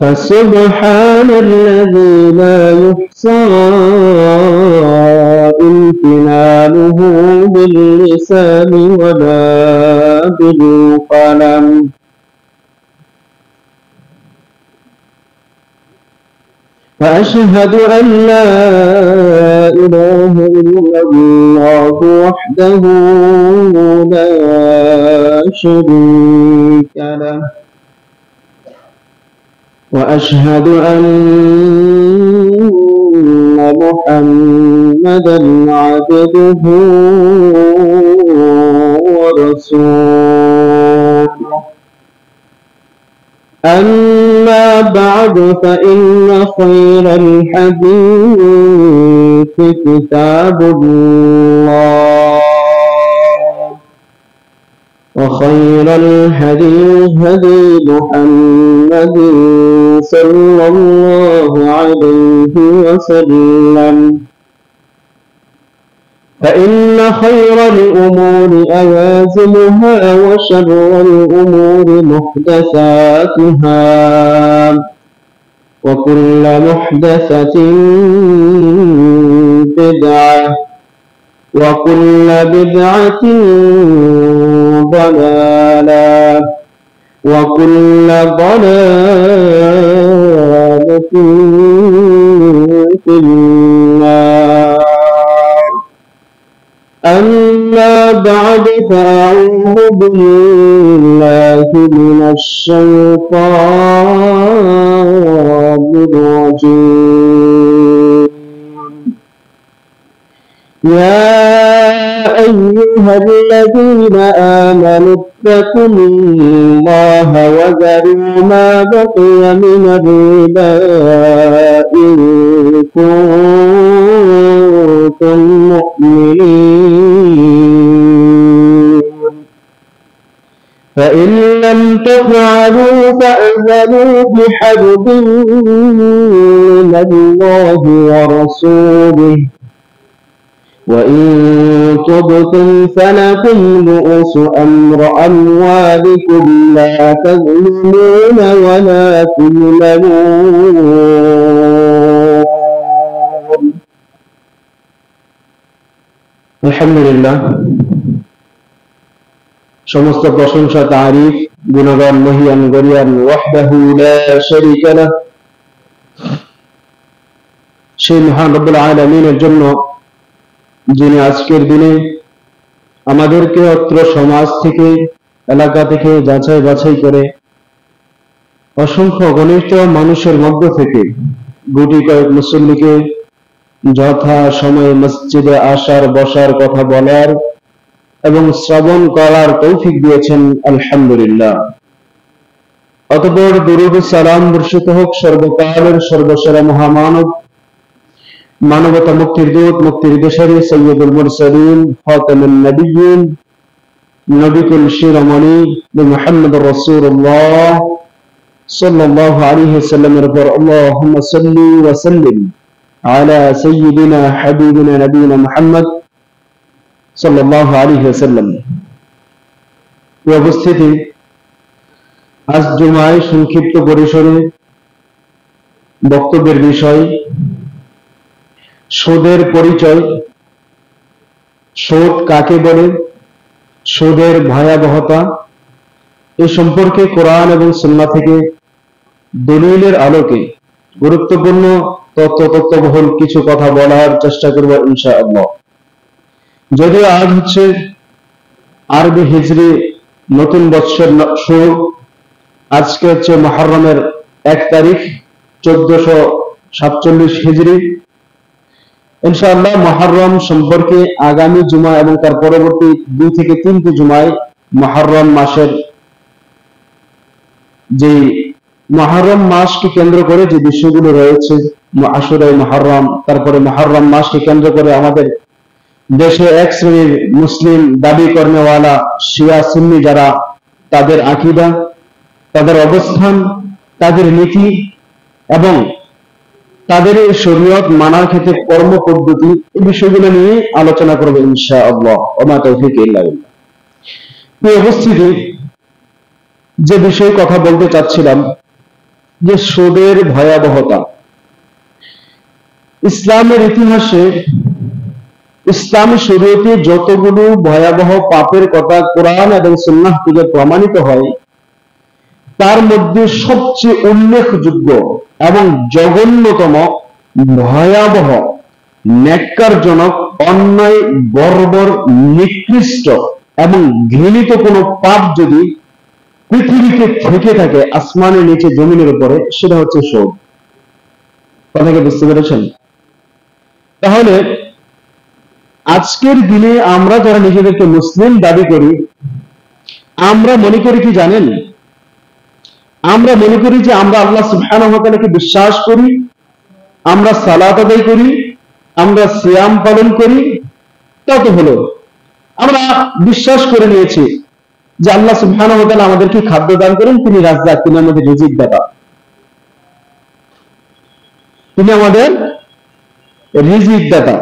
فسبحان الذي لا يحصى امتنانه باللسان ولا بالقلم. وأشهد أن لا إله إلا الله وحده لا شريك له، وأشهد أن محمدا عبده ورسوله. أما بعد، فإن خير الحديث كتاب الله، وخير الهدي هدي محمد صلى الله عليه وسلم. فإن خير الأمور أوازنها، وشر الأمور محدثاتها، وكل محدثة بدعة، وكل بدعة ضلالة، وكل ضلالة في النار. أما بعد، فأعوذ بالله من الشيطان الرجيم. يا أيها الذين آمنوا اتقوا الله وذروا ما بقي من الربا إن كنتم مؤمنين، فإن لم تفعلوا فأذنوا بحرب من الله ورسوله، وإن تبتم فلكم رؤوس أموالكم لا تظلمون ولا تظلمون. আলহামদুলিল্লাহ, সমস্ত প্রশংসা তারিফ গুণগান মহিয়ান গরিয়ান ওয়াহদাহু লা শারীকা লাহ, সেই মহান রব্বুল আলামিনের জন্য, যিনি আজকের দিনে আমাদেরকে অত্র সমাজ থেকে, এলাকা থেকে যাচাই বাছাই করে অসংখ্য গণিত মানুষের মধ্য থেকে গুটি কয়েক মুসল্লিকে যথা সময়ে মসজিদে আসার, বসার, কথা বলার এবং শ্রবণ করার তৌফিক দিয়েছেন, আলহামদুলিল্লাহ। অতঃপর দুরূদ ও সালাম বর্ষিত হোক সর্বকালের সর্বসেরা মহামানব, মানবতা মুক্তির দূত, মুক্তির দেশারী, সৈয়দুল মুরসালিন, খাতামুন নবিয়্যিন, নবিকুল শিরোমণি মুহাম্মদুর রাসূলুল্লাহ সাল্লাল্লাহু আলাইহি ওয়াসাল্লামের উপর আল্লাহুম্মা সাল্লি ওয়া সাল্লিম আলা সাইয়্যিদিনা হাবিবিনা নবিয়িনা মুহাম্মদ সাল্লাল্লাহু আলাইহি ওয়াসাল্লাম। এই উপস্থিতি, আজ জুমায় সংক্ষিপ্ত পরিসরে বক্তব্যের বিষয় সুদের পরিচয়, সুদ কাকে বলে, সুদের ভয়াবহতা, এ সম্পর্কে কোরআন এবং সুন্নাহ থেকে দলিলের আলোকে গুরুত্বপূর্ণ তথ্যবহুল কিছু কথা বলার চেষ্টা করব ইনশাআল্লাহ। যদিও আজ হচ্ছে আরবি হিজরি নতুন বৎসর শুরু, আজকে হচ্ছে মুহররমের 1 তারিখ 1447 হিজরি। ইনশাআল্লাহ মুহররম সম্পর্কে আগামী জুমা এবং তার পরবর্তী 2 থেকে 3টি জুমায় মুহররম মাসের, যে মুহররম মাসকে কেন্দ্র করে যে বিষয়গুলো রয়েছে, আশুরা মুহররম, তারপরে মুহররম মাসকে কেন্দ্র করে আমাদের দেশে এক শ্রেণীর মুসলিম দাবি করেওয়ালা শিয়া সুন্নি যারা, তাদের আকীদা, তাদের অবস্থান, তাদের নীতি এবং তাদের এই শরীয়ত মানার ক্ষেত্রে কর্ম পদ্ধতি, এই বিষয়গুলো নিয়ে আলোচনা করব ইনশাআল্লাহ। ওমা তৌফিক ইল্লা বিল্লাহ। এই উপস্থিতি, যে বিষয়ে কথা বলতে চাচ্ছিলাম, যে সুদের ভয়াবহতা। ইসলামের ইতিহাসে ইসলামী শরীয়তে যতগুলো ভয়াবহ পাপের কথা কোরআন এবং সুন্নাহ থেকে প্রমাণিত হয়, তার মধ্যে সবচেয়ে উল্লেখযোগ্য এবং জঘন্যতম, ভয়াবহ, ন্যাক্কারজনক, অন্যায়, বর্বর, নিকৃষ্ট এবং ঘৃণিত কোনো পাপ যদি পৃথিবীতে থেকে থাকে, আসমানের নিচে, জমিনের উপরে, সেটা হচ্ছে সুদ। কথাকে বুঝতে পেরেছেন? তাহলে আজকের দিনে আমরা যারা নিজেদেরকে মুসলিম দাবি করি, আমরা মনে করি কি জানেন? আমরা মনে করি যে আমরা আল্লাহ সুবহানাহু ওয়া তাআলাকে বিশ্বাস করি, আমরা সালাত আদায় করি, আমরা সিয়াম পালন করি, তত হলো। আমরা বিশ্বাস করে নিয়েছি যে আল্লাহ সুবহানাহু ওয়া তাআলা আমাদেরকে খাদ্য দান করেন, তিনি রাজ্জাক, তিনি আমাদের রিজিক দাতা, তিনি আমাদের রিজিক দাতা।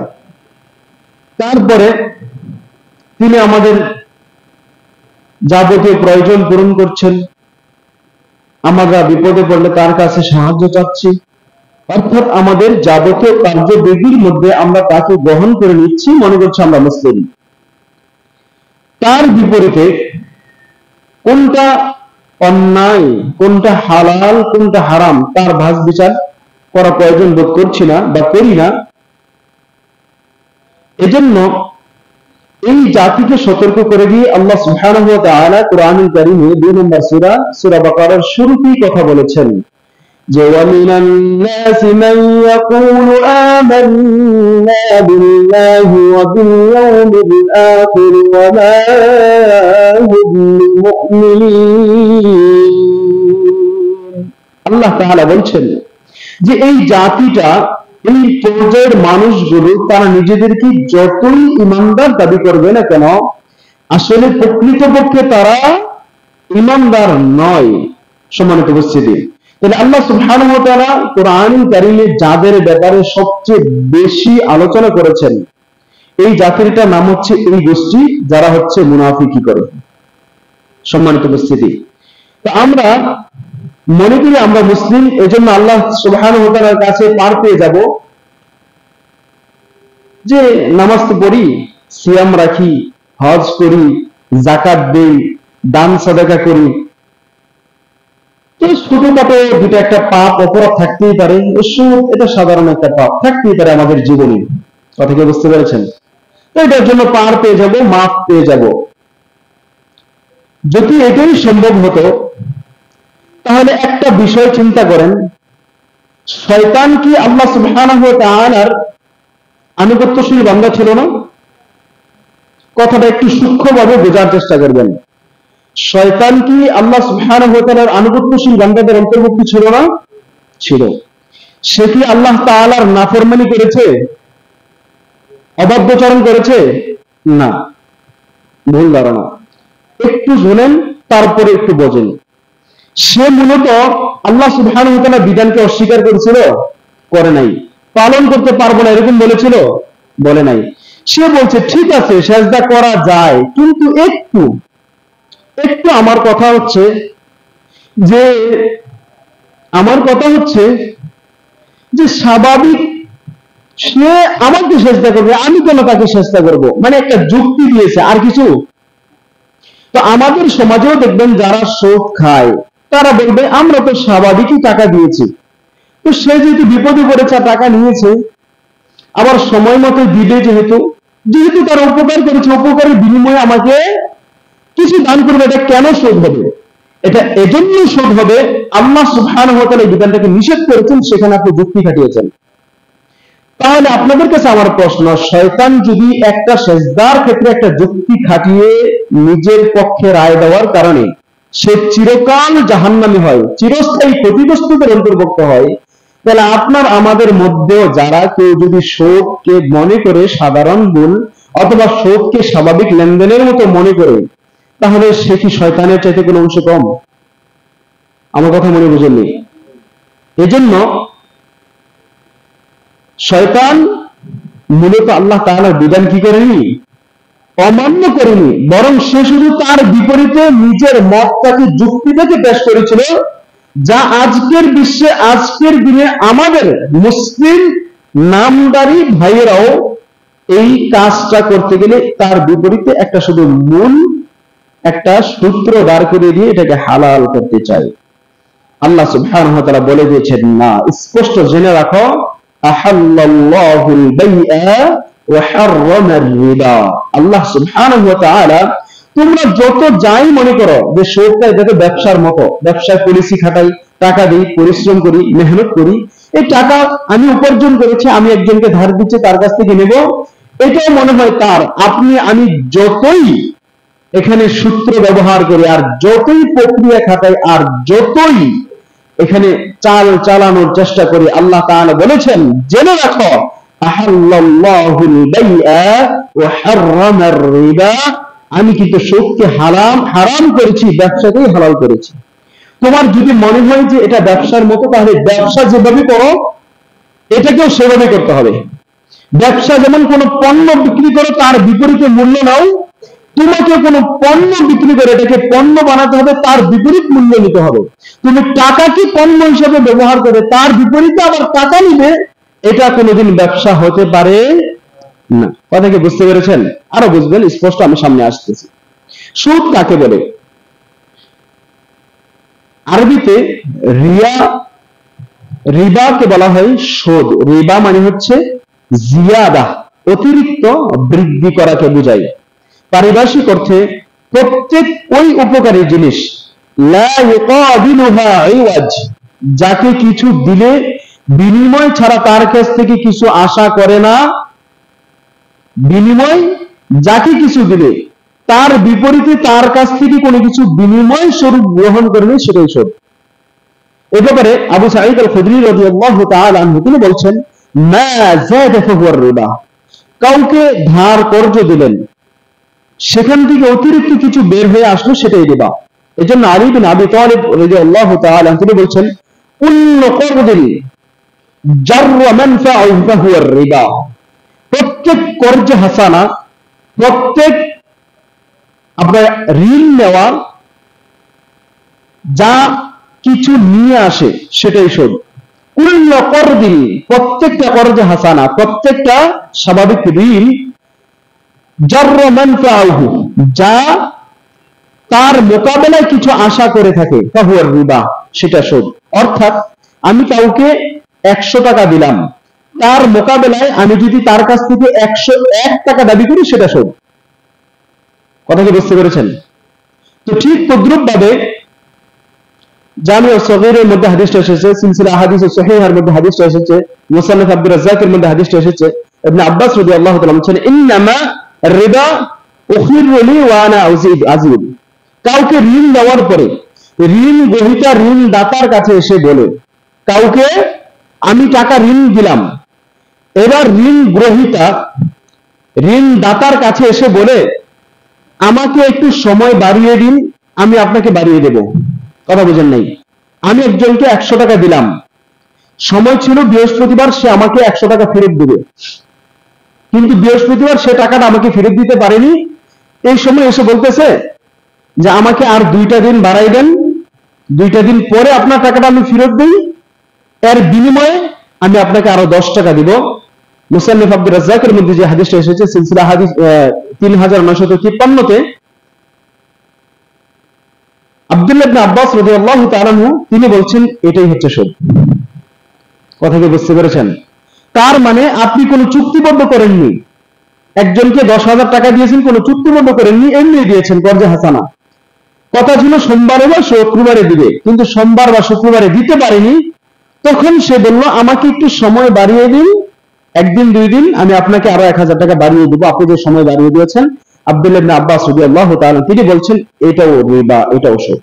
তারপরে তিনি আমাদের যাবতীয় প্রয়োজন পূরণ করছেন, আমরা বিপদে পড়লে তার কাছে সাহায্য চাচ্ছি, অর্থাৎ আমাদের যাবতীয় কার্যবিধির মধ্যে আমরা তাকে গ্রহণ করে নিচ্ছি, মনে করছি আমরা মুসলিম। তার বিপরীতে কোনটা অন্যায়, কোনটা হালাল, কোনটা হারাম, তার ভাগ বিচার করা প্রয়োজন বোধ করছি না বা করি না। এজন্য এই জাতিকে সতর্ক করে দিয়ে আল্লাহ সুবহানাহু ওয়া তাআলা কোরআনুল কারীমে 2 নম্বর সূরা, সূরা বাকারার শুরুতেই কথা বলেছেন যে ওয়ামিনান নাসি মান ইয়াকুলু আমান্না বিল্লাহি ওয়া বিল ইয়াউমিল আখির ওয়া মা হুম বিমুমিনিন। আল্লাহ তাআলা বলছেন যে এই জাতিটা, এই পর্যায়ের মানুষগুলো, তারা নিজেদেরকে যতই ইমানদার দাবি করবে না কেন, আসলে প্রকৃতপক্ষে তারা ইমানদার নয়। সম্মানিত উপস্থিতি, তাহলে আল্লাহ সুবহানাহু ওয়া তাআলা কোরআনুল কারীমে যাদের ব্যাপারে সবচেয়ে বেশি আলোচনা করেছেন, এই জাতিটার নাম হচ্ছে এই গোষ্ঠী যারা হচ্ছে মুনাফিকি করে। সম্মানিত উপস্থিতি, তো আমরা মনে করি আমরা মুসলিম, এজন্য আল্লাহ সুবহানাহু ওয়া তাআলার কাছে পার পেয়ে যাব যে নামাজ তো পড়ি, সিয়াম রাখি, হজ করি, যাকাত দেই, দান সাদাকা করি, তো ছোটখাটো দুটো একটা পাপ অপরাধ থাকতেই পারে, এটা সাধারণ একটা পাপ থাকতেই পারে আমাদের জীবনে। কথা কি বুঝতে পেরেছেন? তো এটার জন্য পার পেয়ে যাব, মাফ পেয়ে যাব। যদি এটাই সম্ভব হতো, তাহলে একটা বিষয় চিন্তা করেন, শয়তান কি আল্লাহ সুবহানাহু ওয়া তাআলার আনুগত্যশীল বান্দা ছিল না? কথাটা একটু সূক্ষ্মভাবে বোঝার চেষ্টা করবেন। শয়তান কি আল্লাহ সুবহানাহু ওয়া তাআলার আনুগত্যশীল বান্দাদের অন্তর্ভুক্ত ছিল না? ছিল। সে কি আল্লাহ তাআলার নাফরমানি করেছে, অবাধ্যচরণ করেছে? না, ভুল ধারণা। একটু শুনেন, তারপরে একটু বোঝেন। সে মূলত আল্লাহ সুবহানাহু ওয়া তাআলার বিধানকে অস্বীকার করেছিল? করে নাই। পালন করতে পারবো না এরকম বলেছিল? বলে নাই। সে বলছে ঠিক আছে সেজদা করা যায়, কিন্তু একটু একটু আমার কথা হচ্ছে যে স্বাভাবিক সে আমাকে সেজদা করবে, আমি কেন তাকে সেজদা করব? মানে একটা যুক্তি দিয়েছে, আর কিছু। তো আমাদের সমাজেও দেখবেন যারা সুদ খায় তারা বলবে আমরা তো স্বাভাবিকই টাকা দিয়েছি, তো সে যেহেতু বিপদে পড়েছে, টাকা নিয়েছে, আবার সময় মতো দিবে, যেহেতু তার উপকার করেছে, উপকারের বিনিময়ে আমাকে কিছু দান করবে, এটা কেন সুদ হবে? এটা এজন্য সুদ হবে, আল্লাহ সুবহানাহু ওয়া তাআলা এই বিধানটাকে নিষেধ করেছেন, সেখানে আপনি যুক্তি খাটিয়েছেন। তাহলে আপনাদের কাছে আমার প্রশ্ন, শয়তান যদি একটা সেজদার ক্ষেত্রে একটা যুক্তি খাটিয়ে নিজের পক্ষে রায় দেওয়ার কারণে সে চিরকাল জাহান্নামী হয়, চিরস্থায়ী ক্ষতিগ্রস্তদের অন্তর্ভুক্ত হয়, তাহলে আপনার আমাদের মধ্যেও যারা কেউ যদি সুদকে মনে করে সাধারণ ভুল অথবা সুদকে স্বাভাবিক লেনদেনের মতো মনে করে, তাহলে সে কি শয়তানের চাইতে কোনো অংশ কম? আমার কথা মনে বুঝেননি? এজন্য শয়তান মূলত আল্লাহ তাআলার বিধান কি করেনি? অমান্য করেনি, বরং সে শুধু তার বিপরীতে নিজের মতটাকে, যুক্তিটাকে পেশ করেছিল, যা আজকের বিশ্বে আজকের দিনে আমাদের মুসলিম নামদারি ভাইয়েরাও এই কাজটা করতে গেলে তার বিপরীতে একটা শুধু মূল একটা সূত্র দাঁড় করে দিয়ে এটাকে হালাল করতে চায়। আল্লাহ সুবহানাহু ওয়া তাআলা বলে দিয়েছেন, না, স্পষ্ট জেনে রাখো, আহাল্লাল্লাহুল বাইআ ওয়া হাররামার রিবা। আল্লাহ সুবহানাহু ওয়া তাআলা তোমরা যত যাই মনে করো যে সুদটা এটাকে ব্যবসার মতো, ব্যবসায় পলিসি খাটাই, টাকা দিই, পরিশ্রম করি, মেহনত করি, এই টাকা আমি উপার্জন করেছি, আমি একজনকে ধার দিচ্ছি, তার কাছ থেকে নেব, এটাও মনে হয় তার। আমি যতই এখানে সূত্র ব্যবহার করি, আর যতই প্রক্রিয়া খাটাই, আর যতই এখানে চাল চালানোর চেষ্টা করি, আল্লাহ তাআলা বলেছেন জেনে রাখো, আহাল্লাল্লাহুল বাইআ ওয়া হাররামার রিবা, আমি কিন্তু সুদকে হারাম করেছি, ব্যবসাকেই হালাল করেছি। তোমার যদি মনে হয় যে এটা ব্যবসার মতো, তাহলে ব্যবসা যেভাবে করো এটাকেও সেভাবে করতে হবে। ব্যবসা যেমন কোনো পণ্য বিক্রি করো, তার বিপরীতে মূল্য নাও, তোমাকে কোনো পণ্য বিক্রি করে এটাকে পণ্য বানাতে হবে, তার বিপরীত মূল্য নিতে হবে। তুমি টাকাকে পণ্য হিসেবে ব্যবহার করে তার বিপরীতে আবার টাকা নিবে, এটা কোনোদিন ব্যবসা হতে পারে না। কথা কি বুঝতে পেরেছেন? আরো বুঝবেন স্পষ্ট, আমি সামনে আসতেছি। সুদ কাকে বলে? আরবিতে রিবাকে বলা হয় সুদ। রিবা মানে হচ্ছে জিয়াদা, অতিরিক্ত বৃদ্ধি করাকে বোঝায়। পারিভাষিক অর্থে প্রত্যেক ওই উপকারী জিনিস, লা ইউকাবিলুহা ইওয়াজ, যাকে কিছু দিলে বিনিময় ছাড়া তার কাছ থেকে কিছু আশা করে না, বিনিময় যাকে কিছু দিলে তার বিপরীতে তার কাছ থেকে কোনো কিছু বিনিময় স্বরূপ গ্রহণ করে নেই, সেটাই সুদ। এ ব্যাপারে আবু সাঈদ আল খুদরি রাদিয়াল্লাহু তাআলা আনহু তিনি বলছেন, মা যাদা ফাহুয়া রিবা, কাউকে ধার কর্জ দিলেন, সেখান থেকে অতিরিক্ত কিছু বের হয়ে আসলো, সেটাই রিবা। এজন্য আলী বিন আবি তালিব রাদিয়াল্লাহু তাআলা তিনি বলছেন, কুল্লু কর্দিন জাররা মানফাআহু ফাহুয়া রিবা, প্রত্যেক কর্জ হাসানা, প্রত্যেক আপনার ঋণ নেওয়া যা কিছু নিয়ে আসে সেটাই সুদ। কুল্লু কর্দিন, প্রত্যেকটা কর্জ হাসানা, প্রত্যেকটা স্বাভাবিক ঋণ, জাররা মানফাআহু, যা তার মোকাবেলায় কিছু আশা করে থাকে, ফাহুয়া রিবা, সেটা সুদ। অর্থাৎ আমি কাউকে 100 টাকা দিলাম, তার মোকাবেলায় আমি যদি তার কাছ থেকে 101 টাকা দাবি করি, সেটা সুদ। কথা কি বুঝতে পেরেছেন? তো ঠিক তদ্রুপ ভাবে জামিউ সগীরের মধ্যে হাদিসটা এসেছে, সিলসিলা আহাদিস সহিহার মধ্যে হাদিসটা এসেছে, মুসান্নাফ আব্দুর রাজ্জাকের মধ্যে হাদিসটা এসেছে। ইবনে আব্বাস রাদিয়াল্লাহু তাআলা বলেন, ইন্নামা রিবা উখিরু লি ওয়া আনা আযীব, কাউকে ঋণ দেওয়ার পরে ঋণ গ্রহীতা ঋণ দাতার কাছে এসে বলে, কাউকে আমি টাকা ঋণ দিলাম, এবার ঋণ গ্রহীতা ঋণ দাতার কাছে এসে বলে, আমাকে একটু সময় বাড়িয়ে দিন, আমি আপনাকে বাড়িয়ে দেব। কথা বুঝেন নাই? আমি একজনকে 100 টাকা দিলাম, সময় ছিল বৃহস্পতিবার, সে আমাকে 100 টাকা ফেরত দিবে, কিন্তু বৃহস্পতিবার সে টাকাটা আমাকে ফেরত দিতে পারেনি। এই সময় এসে বলতেছে যে আমাকে আর 2টা দিন বাড়াই দেন, 2টা দিন পরে আপনার টাকাটা আমি ফেরত দিই, এর বিনিময়ে আমি আপনাকে আরো 10 টাকা দিব। মুসান্নিফ আব্দুর রাজ্জাকের মধ্যে যে হাদিসটা এসেছে, সিলসিলা হাদিস 3953-তে আব্দুল্লাহ ইবনে আব্বাস রাদিয়াল্লাহু তাআলা আনহু তিনি বলছেন, এটাই হচ্ছে সুদ। কথা কি বুঝতে পেরেছেন? তার মানে আপনি কোনো চুক্তিবদ্ধ করেননি, একজনকে 10,000 টাকা দিয়েছেন, কোনো চুক্তিবদ্ধ করেননি, এমনি দিয়েছেন কর্জে হাসানা। কথা ছিল সোমবারে বা শুক্রবারে দিবে, কিন্তু সোমবার বা শুক্রবারে দিতে পারেনি, তখন সে বলল আমাকে একটু সময় বাড়িয়ে দিন, 1 দিন 2 দিন, আমি আপনাকে আরো 1000 টাকা বাড়িয়ে দেব, আপনি যে সময় বাড়িয়ে দিয়েছেন। আব্দুল্লাহ ইবনে আব্বাস রাদিয়াল্লাহু তাআলা তিনি বলছেন, এটাও রিবা, এটাও সুদ।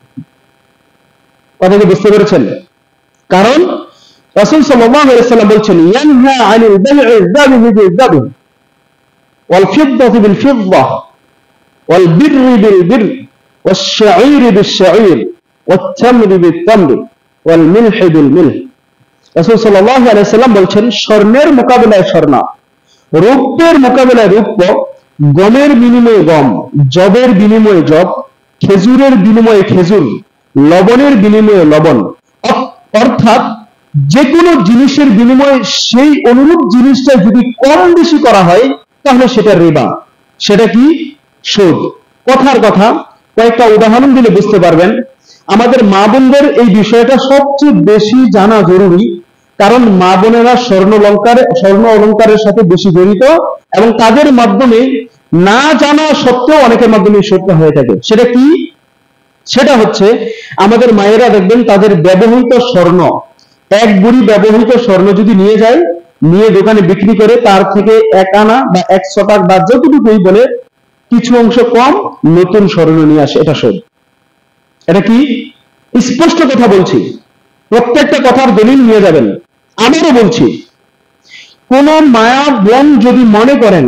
কথা কি বুঝতে পেরেছেন? কারণ রাসূল সাল্লাল্লাহু আলাইহি ওয়াসাল্লাম বলছেন, ইয়ানহা আনিল বাই'i যাবিহি বিযাবি ওয়াল ফিদ্দাতি বিল ফিদ্দা ওয়াল বিররি বিল বির ওয়াশ শাঈরি বিশ শাঈর ওয়াত তামরি বিত তামরি ওয়াল মিলহি বিল মিলহ। রাসূল সাল্লাল্লাহু আলাইহি ওয়াসাল্লাম বলছেন, স্বর্ণের মোকাবেলায় স্বর্ণ, রৌপ্যের মোকাবেলায় রৌপ্য, গমের বিনিময়ে গম, জবের বিনিময়ে জব, খেজুরের বিনিময়ে খেজুর, লবণের বিনিময়ে লবণ, অর্থাৎ যে কোনো জিনিসের বিনিময়ে সেই অনুরূপ জিনিসটা যদি কম বেশি করা হয় তাহলে সেটা রিবা, সেটা কি? সুদ। কথার কথা, কয়েকটা উদাহরণ দিলে বুঝতে পারবেন। আমাদের মা বোনদের এই বিষয়টা সবচেয়ে বেশি জানা জরুরি, কারণ মা বোনেরা স্বর্ণ অলংকারের সাথে বেশি জড়িত এবং তাদের মাধ্যমে না জানা সত্ত্বেও অনেকের মাধ্যমে সত্য হয়ে থাকে। সেটা কি? সেটা হচ্ছে আমাদের মায়েরা দেখবেন তাদের ব্যবহৃত স্বর্ণ, এক বুড়ি ব্যবহৃত স্বর্ণ যদি নিয়ে যায়, নিয়ে দোকানে বিক্রি করে তার থেকে 1 আনা বা 1 শতাক বা যতটুকুই বলে কিছু অংশ কম নতুন স্বর্ণ নিয়ে আসে, এটা সুদ। এটা কি? স্পষ্ট কথা বলছি, প্রত্যেকটা কথার দলিল নিয়ে যাবেন। আবারও বলছি, কোন মায়া বোন যদি মনে করেন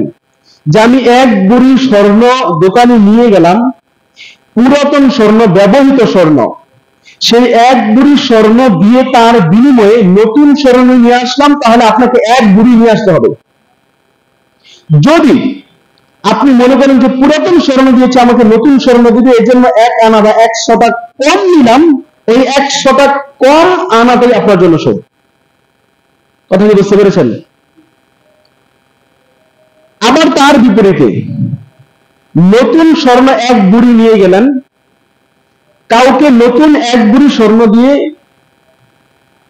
যে আমি এক বুড়ি স্বর্ণ দোকানে নিয়ে গেলাম, পুরাতন স্বর্ণ, ব্যবহৃত স্বর্ণ, সেই এক বুড়ি স্বর্ণ দিয়ে তার বিনিময়ে নতুন স্বর্ণ নিয়ে আসলাম, তাহলে আপনাকে এক বুড়ি নিয়ে আসতে হবে। যদি আপনি মনে করেন যে পুরাতন স্বর্ণ দিয়েছে, আমাকে নতুন স্বর্ণ দিবে, এই জন্য 1 আনা বা 1 শতাক কম নিলাম, এই 1 শতাক কম আনাটাই আপনার জন্য সুদ। কথা কি বুঝতে পেরেছেন? আবার তার বিপরীতে নতুন স্বর্ণ এক বুড়ি নিয়ে গেলেন, কাউকে নতুন এক বুড়ি স্বর্ণ দিয়ে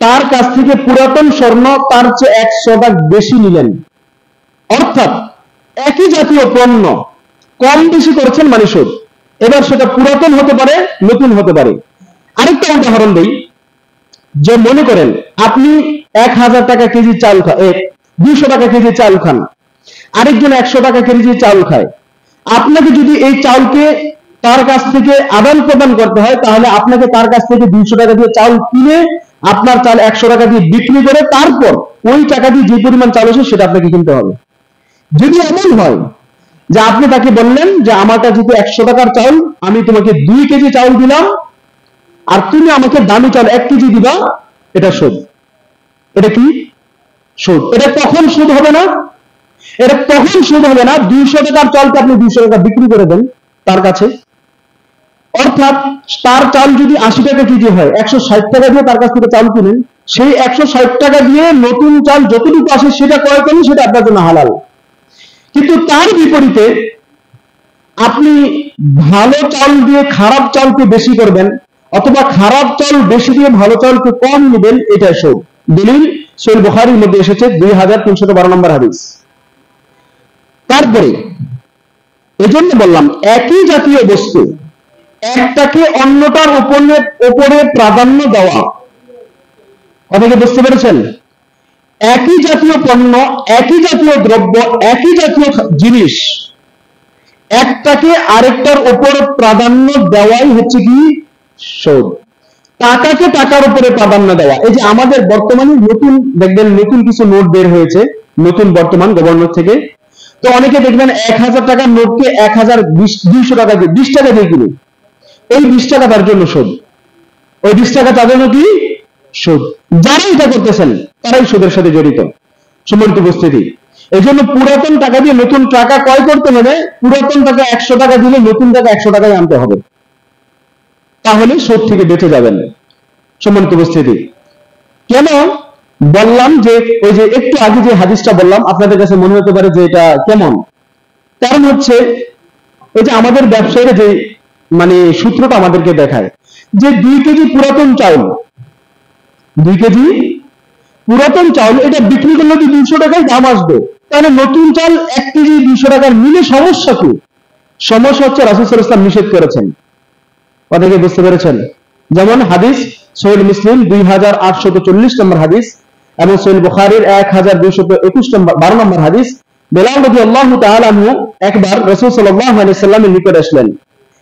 তার কাছ থেকে পুরাতন স্বর্ণ তার চেয়ে 1 শতাক বেশি নিলেন, অর্থাৎ একই জাতীয় পণ্য কম বেশি করেছেন, মানে সুদ। এবার সেটা পুরাতন হতে পারে, নতুন হতে পারে। আরেকটা উদাহরণ দেই, যে মনে করেন আপনি 1000 টাকা কেজি চাল খান, 200 টাকা কেজি চাল খান, আরেকজন 100 টাকা কেজি চাল খায়। আপনাকে যদি এই চালকে তার কাছ থেকে আদান প্রদান করতে হয়, তাহলে আপনাকে তার কাছ থেকে 200 টাকা দিয়ে চাল কিনে আপনার চাল 100 টাকা দিয়ে বিক্রি করে তারপর ওই টাকা দিয়ে যে পরিমাণ চাল আসে সেটা আপনাকে কিনতে হবে। যদি এমন হয় যে আপনি তাকে বললেন যে আমার কাছে যেহেতু 100 টাকার চাল, আমি তোমাকে 2 কেজি চাল দিলাম আর তুমি আমাকে দামি চাল 1 কেজি দিবা, এটা সুদ। এটা কি? সুদ। এটা কখন সুদ হবে না? এটা তখন সুদ হবে না 200 টাকার চালকে আপনি 200 টাকা বিক্রি করে দেন তার কাছে, অর্থাৎ তার চাল যদি 80 টাকা কেজি হয়, 160 টাকা দিয়ে তার কাছ থেকে চাল কিনেন, সেই 160 টাকা দিয়ে নতুন চাল যতটুকু আসে সেটা ক্রয় করেন, সেটা আপনার জন্য হালাল। কিন্তু তার বিপরীতে আপনি ভালো চাল দিয়ে খারাপ চালকে বেশি করবেন, অথবা খারাপ চাল বেশি দিয়ে ভালো চালকে কম নেবেন, এটা সুদ। দলিল সহিহ বুখারীর মধ্যে এসেছে 2312 নম্বর হাদিস। তারপরে এজন্য বললাম, একই জাতীয় বস্তু একটাকে অন্যটার উপরে প্রাধান্য দেওয়া। কথা কি বুঝতে পেরেছেন? একই জাতীয় পণ্য, একই জাতীয় দ্রব্য, একই জাতীয় জিনিস, একটাকে আরেকটার উপর প্রাধান্য দেওয়াই হচ্ছে কি? সুদ। টাকাকে টাকার উপরে প্রাধান্য দেওয়া। এই যে আমাদের বর্তমানে নতুন দেখবেন নতুন কিছু নোট বের হয়েছে, নতুন বর্তমান গভর্নর থেকে, তো অনেকে দেখবেন 1000 টাকার নোটকে 200 টাকা দিয়ে 20 টাকা দিয়ে কিনে, এই 20 টাকা তার জন্য সুদ, ওই 20 টাকা তার জন্য কি? সুদ। যারা এটা করতেছেন তারাই সুদের সাথে জড়িত। সম্মানিত উপস্থিতি, এই জন্য পুরাতন টাকা দিয়ে নতুন টাকা ক্রয় করতে হলে পুরাতন টাকা 100 টাকা দিলে নতুন টাকা 100 টাকায় আনতে হবে, তাহলে সুদ থেকে বেঁচে যাবেন। সম্মানিত উপস্থিতি, কেন বললাম যে ওই যে একটু আগে যে হাদিসটা বললাম, আপনাদের কাছে মনে হতে পারে যে এটা কেমন, কারণ হচ্ছে ওই যে আমাদের ব্যবসায়ীরা যে মানে সূত্রটা আমাদেরকে দেখায় যে 2 কেজি পুরাতন চাউল, 2 কেজি পুরাতন চাউল এটা বিক্রি করলে যদি 200 টাকায় দাম আসবে, তাহলে নতুন চাল 1 কেজি 200 টাকার মিলে সমস্যা কি? সমস্যা হচ্ছে রাসূল সাল্লাল্লাহু আলাইহি ওয়াসাল্লাম নিষেধ করেছেন। কথা কি বুঝতে পেরেছেন? যেমন হাদিস সহিহ মুসলিম 2840 নম্বর হাদিস এবং সহিহ বুখারীর 1221 নম্বর 12 নম্বর হাদিস, বেলাল রাদিয়াল্লাহু তাআলা আনহু একবার রাসূল সাল্লাল্লাহু আলাইহি ওয়াসাল্লামের নিকট আসলেন,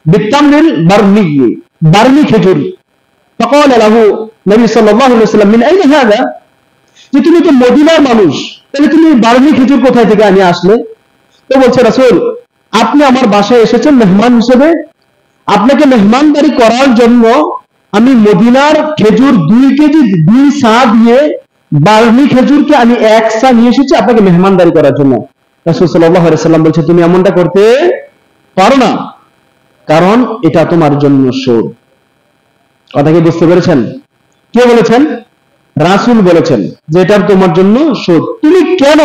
বিতামরিল বারনি, বারনি খেজুর। فقال له নবী সাল্লাল্লাহু আলাইহি ওয়াসাল্লাম, মিন আইনা হাযা, যে তুমি তো মদিনার মানুষ, তাহলে তুমি বারনি খেজুর কোথায় থেকে আনিয়ে আসলে? তো বলছে, রাসূল আপনি আমার বাসায় এসেছেন মেহমান হিসেবে, আপনাকে মেহমানদারি করার জন্য আমি মদিনার খেজুর 2 কেজি 2 সা দিয়ে বারনি খেজুরকে আমি 1 সা নিয়ে এসেছি আপনাকে মেহমানদারি করার জন্য। রাসূল সাল্লাল্লাহু আলাইহি ওয়াসাল্লাম বলছে, তুমি এমনটা করতে পারো না, কারণ এটা তোমার জন্য সুদ। কথা কি বুঝতে পেরেছেন? কে বলেছেন? রাসূল বলেছেন যে এটা তোমার জন্য সুদ। তুমি কেন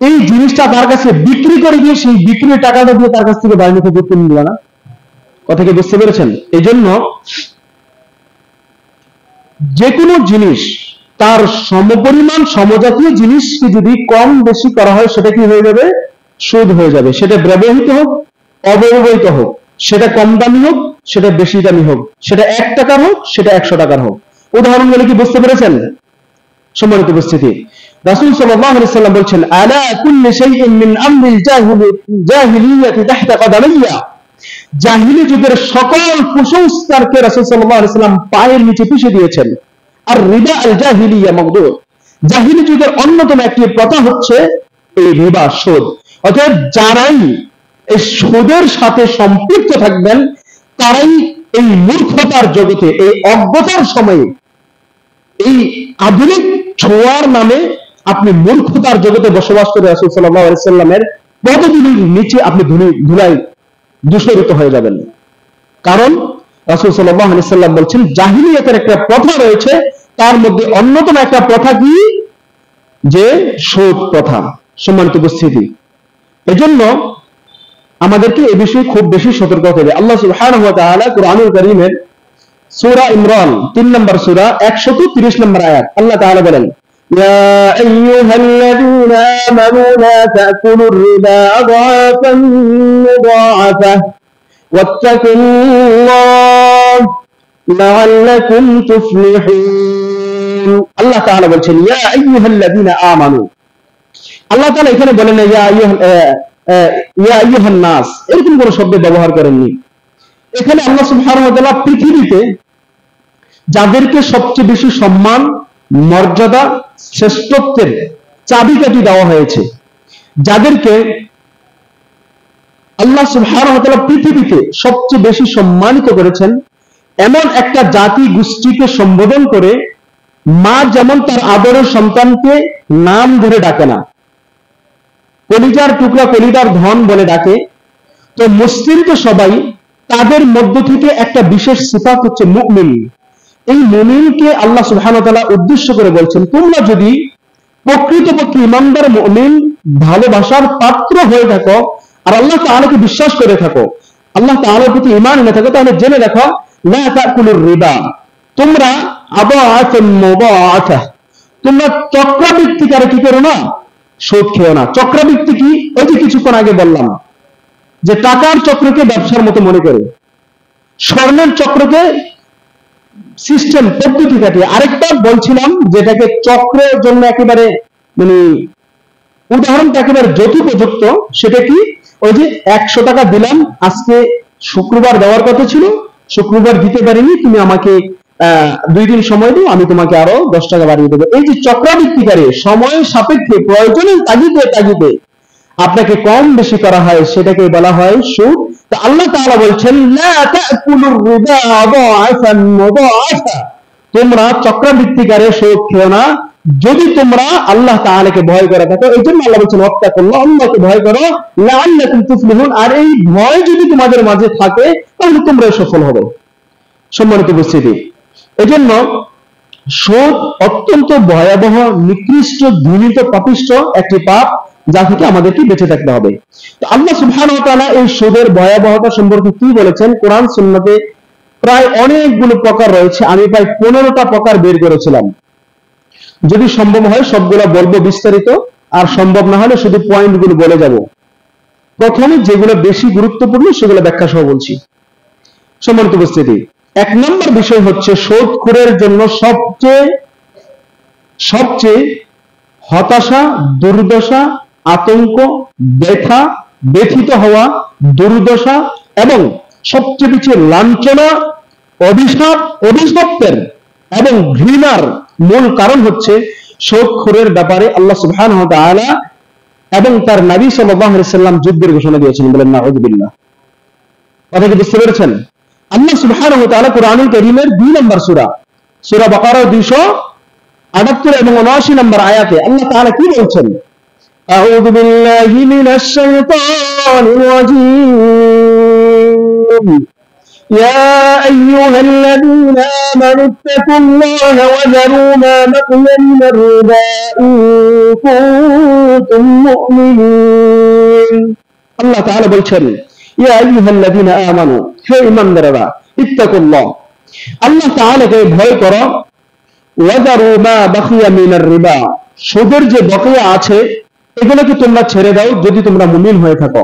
এই জিনিসটা তার কাছে বিক্রি করে দিয়ে সেই বিক্রির টাকাটা দিয়ে তার কাছ থেকে বাড়ি থেকে কিনে নিবা না? কথা কি বুঝতে পেরেছেন? এই জন্য যে কোনো জিনিস তার সমপরিমাণ সমজাতীয় জিনিসকে যদি কম বেশি করা হয় সেটা কি হয়ে যাবে? সুদ হয়ে যাবে। সেটা ব্যবহৃত হোক অব্যবহৃত হোক, সেটা কম দামি হোক সেটা বেশি দামি হোক, সেটা 1 টাকার হোক সেটা 100 টাকার হোক। উদাহরণগুলো কি বুঝতে পেরেছেন? সম্মানিত উপস্থিতি, রাসূল সাল্লাল্লাহু আলাইহি ওয়াসাল্লাম বলছেন, আলা কুল্লি শাইইন মিন আমরিল জাহিলিয়াতি তাহতা কদামাইয়া। জাহিলি যুগের সকল কুসংস্কারকে রাসূল সাল্লাল্লাহু আলাইহি ওয়াসাল্লাম পায়ের নিচে পুষে দিয়েছেন। আর রিবা আল জাহিলিয়া মাগদুর, জাহিলি যুগের অন্যতম একটি প্রথা হচ্ছে এই রিবা, সুদ। অর্থাৎ যারাই এই সুদের সাথে সম্পৃক্ত থাকবেন তারাই এই মূর্খতার জগতে, এই অজ্ঞতার সময়ে, এই আধুনিক ছোঁয়ার নামে আপনি মূর্খতার জগতে বসবাস করে রাসূল সাল্লাল্লাহু আলাইহি ওয়াসাল্লামের পদধূলির নিচে আপনি ধুলায় দূষিত হয়ে যাবেন। কারণ রাসূল সাল্লাল্লাহু আলাইহি ওয়াসাল্লাম বলছেন জাহিলিয়াতের একটা প্রথা রয়েছে, তার মধ্যে অন্যতম একটা প্রথা কি? যে সুদ প্রথা। সম্মানিত উপস্থিতি, এজন্য আমাদেরকে এই বিষয়ে খুব বেশি সতর্ক হতে হবে। আল্লাহ সুবহানাহু ওয়া তাআলা কুরআনুল কারীমের সূরা ইমরান 3 নম্বর সূরা 130 নম্বর আয়াত আল্লাহ তাআলা বলেন, ইয়া আইয়ুহাল্লাযীনা আমানু লা তাকুলুর রিবা আদআফান মুদাআফা ওয়াত্তাকুল্লাহ লাআল্লাকুম তুফলিহুন। আল্লাহ তাআলা বলছেন ইয়া আইয়ুহাল্লাযীনা আমানু। আল্লাহ তাআলা এখানে বলেন ইয়া আইয়ুহান নাস, এরকম কোন শব্দ ব্যবহার করেননি। এখানে আল্লাহ সুবহানাহু ওয়া তাআলা পৃথিবীতে যাদেরকে সবচেয়ে বেশি সম্মান, মর্যাদা, শ্রেষ্ঠত্বের চাবিকাঠি দেওয়া হয়েছে, যাদেরকে আল্লাহ সুবহানাহু ওয়া তাআলা পৃথিবীতে সবচেয়ে বেশি সম্মানিত করেছেন, এমন একটা জাতি গোষ্ঠীকে সম্বোধন করে মা যেমন তার আদরের সন্তানকে নাম ধরে ডাকে না, কলিজার টুকরা কলিজার ধন বলে ডাকে, তো মুসলিম তো সবাই, তাদের মধ্য থেকে একটা বিশেষ সিফাত হচ্ছে মুমিন। এই মুমিনকে আল্লাহ সুবহানাহু ওয়া তাআলা উদ্দেশ্য করে বলছেন, তোমরা যদি প্রকৃতপক্ষে ঈমানদার মুমিন, ভালোবাসার পাত্র হয়ে থাকো আর আল্লাহ তাআলাকে বিশ্বাস করে থাকো, আল্লাহ তাআলার প্রতি ঈমান এনে থাকো, তাহলে জেনে রাখো লা তাকুলুর রিবা, তোমরা আদাআফান মুদাআফা, তোমরা চক্রবৃত্তিকে আর কি করো না? সুদ খেও না। চক্রবৃত্তি কি? ওই যে কিছুক্ষণ আগে বললাম যে টাকার চক্রকে ব্যবসার মতো মনে করে, স্বর্ণের চক্রকে সিস্টেম পদ্ধতি কাটিয়ে, আরেকটা বলছিলাম যেটাকে চক্রের জন্য একেবারে মানে উদাহরণটা একেবারে যথোপযুক্ত, সেটা কি? ওই যে 100 টাকা দিলাম, আজকে শুক্রবার দেওয়ার কথা ছিল, শুক্রবার দিতে পারিনি, তুমি আমাকে 2 দিন সময় দাও, আমি তোমাকে আরো 10 টাকা বাড়িয়ে দেবো। এই যে চক্রাবৃত্তিকারী সময় সাপেক্ষে প্রয়োজনের তাগিদে আপনাকে কম বেশি করা হয়, সেটাকে বলা হয় সুদ। তো আল্লাহ তাআলা বলছেন লা তাকুলুর রিবা আদাআফান মুদাআফা, তোমরা চক্রাবৃত্তিকারী সুদ খেও না যদি তোমরা আল্লাহ তাআলাকে ভয় করে থাকো। এইজন্য আল্লাহ বলছেন ওয়াত্তাকুল্লাহ, আল্লাহকে ভয় করো, লাআল্লাকুম তুফলিহুন, আর এই ভয় যদি তোমাদের মাঝে থাকে তাহলে তোমরা সফল হবে। সম্মানিত উপস্থিতি, এজন্য সুদ অত্যন্ত ভয়াবহ, নিকৃষ্ট, ঘৃণিত, পাপিষ্ঠ একটি পাপ, যা থেকে আমাদেরকে বেঁচে থাকতে হবে। তো আল্লাহ সুবহানাহু ওয়া তাআলা এই সুদের ভয়াবহতা সম্পর্কে কি বলেছেন? কোরআন সুন্নাতে প্রায় অনেকগুলো প্রকার রয়েছে, আমি প্রায় 15টা প্রকার বের করেছিলাম। যদি সম্ভব হয় সবগুলো বলবো বিস্তারিত, আর সম্ভব না হলে শুধু পয়েন্টগুলো বলে যাব। প্রথমে যেগুলো বেশি গুরুত্বপূর্ণ সেগুলো ব্যাখ্যা সহ বলছি। সম্মানিত উপস্থিতি, 1 নম্বর বিষয় হচ্ছে সুদখোরের জন্য সবচেয়ে হতাশা, দুর্দশা, আতঙ্ক, ব্যথা, ব্যথিত হওয়া, দুর্দশা এবং সবচেয়ে বেশি লাঞ্ছনা, অভিশপ্তের এবং ঘৃণার মূল কারণ হচ্ছে সুদখোরের ব্যাপারে আল্লাহ সুবহানাহু ওয়া তাআলা এবং তার নবী সাল্লাল্লাহু আলাইহি সাল্লাম যুদ্ধের ঘোষণা দিয়েছেন। বলেন নাউযুবিল্লাহ। কথা কি বুঝতে পেরেছেন? আল্লাহ সুবহানাহু ওয়া তাআলা কুরআনুল কারীমের 2 নম্বর সূরা বাকারা 278 এবং 79 নম্বর আয়াতে আল্লাহ তাআলা কি বলছেন? আউযু বিল্লাহি মিনাশ শাইতানির রাজীম يا أيها الذين آمنوا اتقوا الله وذروا ما بقي من الربا إن كنتم مؤمنين الله تعالى বলছেন يا أيها الذين آمنوا হে ঈমানদাররা ইত্তাকুল্লাহ আল্লাহ তাআলাকে ভয় করো ওয়াদারু মা বাকিয়া মিনার রিবা সুদের যে বকেয়া আছে এগুলোকে তোমরা ছেড়ে দাও যদি তোমরা মুমিন হয়ে থাকো।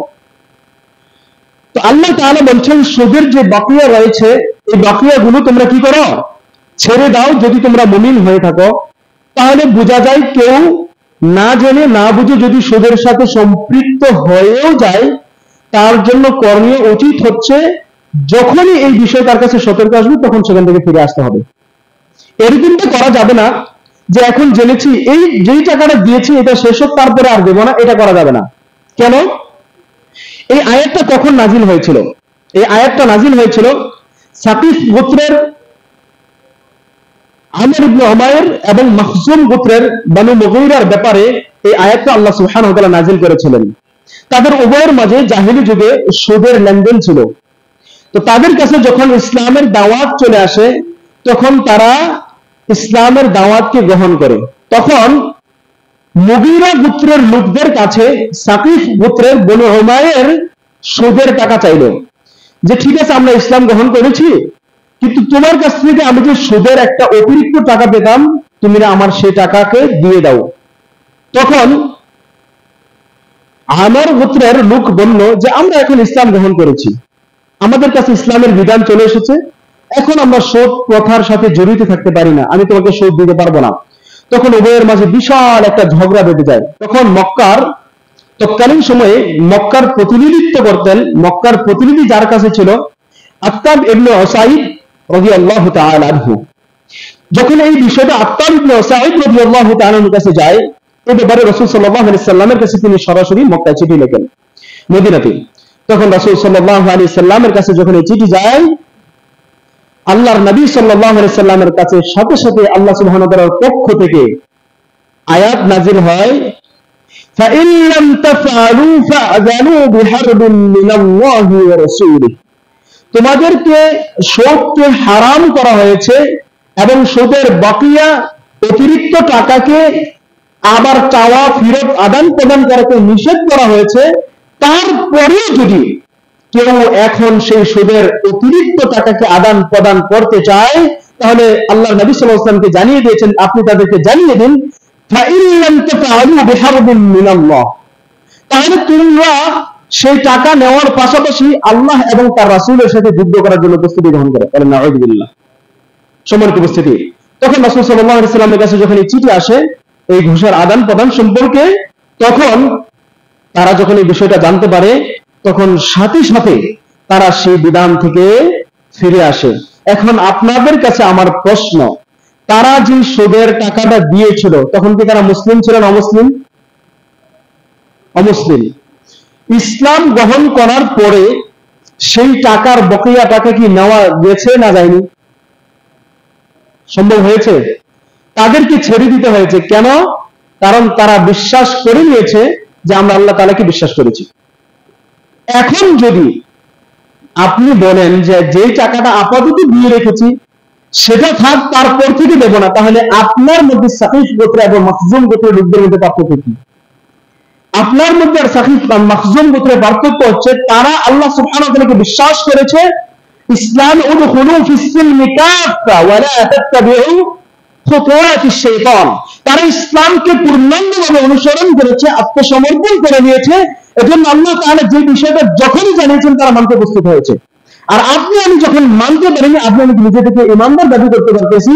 তো আল্লাহ তাআলা বলছেন সুদের যে বাকিয়া রয়েছে এই বাকিয়াগুলো তোমরা কি করো, ছেড়ে দাও যদি তোমরা মুমিন হয়ে থাকো। তাহলে বোঝা যায় কেউ না জেনে না বুঝে যদি সুদের সাথে সম্পৃক্ত হয়েও যায় তার জন্য করণীয় উচিত হচ্ছে যখনই এই বিষয় তার কাছে সতর্ক আসবে তখন সেখান থেকে ফিরে আসতে হবে। এরকমটা করা যাবে না যে এখন জেনেছি এই যেই টাকাটা দিয়েছি এটা শেষ হোক তারপরে আর দেবো না, এটা করা যাবে না। কেন? এই আয়াতটা কখন নাজিল হয়েছিল? এই আয়াতটা নাজিল হয়েছিল সাকিফ গোত্রের আমর ইবনে উমাইর এবং মখজুম গোত্রের বনু মুগীরার ব্যাপারে এই আয়াতটা আল্লাহ সুবহানাহু ওয়া তাআলা নাজিল করেছিলেন। তাদের উভয়ের মাঝে জাহেলি যুগে সুদের লেনদেন ছিল। তো তাদের কাছে যখন ইসলামের দাওয়াত চলে আসে তখন তারা ইসলামের দাওয়াতকে গ্রহণ করে। তখন মুগীরা গোত্রের লোকদের কাছে সাকিফ গোত্রের বনু উমাইর সুদের টাকা চাইল যে ঠিক আছে আমরা ইসলাম গ্রহণ করেছি কিন্তু তোমার কাছ থেকে আমি যে সুদের একটা অতিরিক্ত টাকা পেতাম তুমি না আমার সেই টাকাকে দিয়ে দাও। তখন আমার গোত্রের লোক বলল যে আমরা এখন ইসলাম গ্রহণ করেছি, আমাদের কাছে ইসলামের বিধান চলে এসেছে, এখন আমরা সুদ প্রথার সাথে জড়িত থাকতে পারি না, আমি তোমাকে সুদ দিতে পারবো না। তখন উভয়ের মাঝে বিশাল একটা ঝগড়া বেঁধে যায়। তখন মক্কার তৎকালীন সময়ে মক্কার প্রতিনিধিত্ব করতেন, মক্কার প্রতিনিধি যার কাছে ছিল আত্তাব ইবনে উসাইদ রাদিয়াল্লাহু তাআলা আনহু। যখন এই বিষয়টা আত্তাব ইবনে উসাইদ রাদিয়াল্লাহু তাআলা আনহুর কাছে যায় এই ব্যাপারে রাসূল সাল্লাল্লাহু আলাইহি সাল্লামের কাছে তিনি সরাসরি মক্কায় চিঠি লেখেন মদিনাতে। তখন রাসূল সাল্লাল্লাহু আলাইহি সাল্লামের কাছে যখন এই চিঠি যায় আল্লাহর নবী সাল্লাল্লাহু আলাইহি সাল্লামের কাছে সাথে সাথে আল্লাহ সুবহানাহু ওয়া তাআলার পক্ষ থেকে আয়াত নাযিল হয় فَإِن لَّمْ تَفْعَلُوا فَأْذَنُوا بِحَرْبٍ مِّنَ اللَّهِ وَرَسُولِهِ তোমাদেরকে সুদকে হারাম করা হয়েছে এবং সুদের বাকিয়া অতিরিক্ত টাকাকে আবার চাওয়া ফেরত আদান প্রদান করাকে নিষেধ করা হয়েছে। তারপরেও যদি কেউ এখন সেই সুদের অতিরিক্ত টাকাকে আদান প্রদান করতে চায় তাহলে আল্লাহ নবী সাল্লাল্লাহু আলাইহি ওয়াসাল্লামকে জানিয়ে দিয়েছেন আপনি তাদেরকে জানিয়ে দিন فَإِن لَّمْ تَفْعَلُوا بِحَرْبٍ مِّنَ اللَّهِ তাহলে তোমরা সেই টাকা নেওয়ার পাশাপাশি আল্লাহ এবং তার রাসূলের সাথে যুদ্ধ করার জন্য প্রস্তুতি গ্রহণ করে। বলেন নাউযুবিল্লাহ। সম্মানিত উপস্থিতি, তখন রাসূল সাল্লাল্লাহু আলাইহি ওয়াসাল্লামের কাছে যখন এই চিঠি আসে এই ঘুষের আদান প্রদান সম্পর্কে তখন তারা যখন এই বিষয়টা জানতে পারে তখন সাথে সাথে তারা সেই বিধান থেকে ফিরে আসে। এখন আপনাদের কাছে আমার প্রশ্ন, তারা যে সুদের টাকাটা দিয়েছিল তখন কি তারা মুসলিম ছিলেন অমুসলিম? অমুসলিম। ইসলাম গ্রহণ করার পরে সেই টাকার বকেয়া টাকা কি নেওয়া গেছে না যায়নি? সম্ভব হয়েছে? তাদেরকে ছেড়ে দিতে হয়েছে। কেন? কারণ তারা বিশ্বাস করে নিয়েছে যে আমরা আল্লাহ তাআলাকে বিশ্বাস করেছি। এখন যদি আপনি বলেন যে যেই টাকাটা আপাতত দিয়ে রেখেছি সেটা থাক তারপর থেকে দেব না, তাহলে আপনার মধ্যে সাকিফ গোত্র এবং মখজুম গোত্রের লোকদের মধ্যে পার্থক্য কি? আপনার মধ্যে আর সাকিফ বা মখজুম গোত্রের পার্থক্য হচ্ছে তারা আল্লাহ সুবহানাহু ওয়া তাআলাকে বিশ্বাস করেছে ইসলাম উদখুলু ফিস সিলমি কাফা ওয়া লা তাত্তাবিউ খুতুওয়াতিশ শাইতান। তারা ইসলামকে পূর্ণাঙ্গভাবে অনুসরণ করেছে, আত্মসমর্পণ করে নিয়েছে। এজন্য আল্লাহ তাআলা যে বিষয়টা যখনই জানিয়েছেন তারা মানতে প্রস্তুত হয়েছে। আর আপনি আমি যখন মানতে পারিনি আপনি আমি নিজে থেকে ঈমানদার দাবি করতে পারতেছি,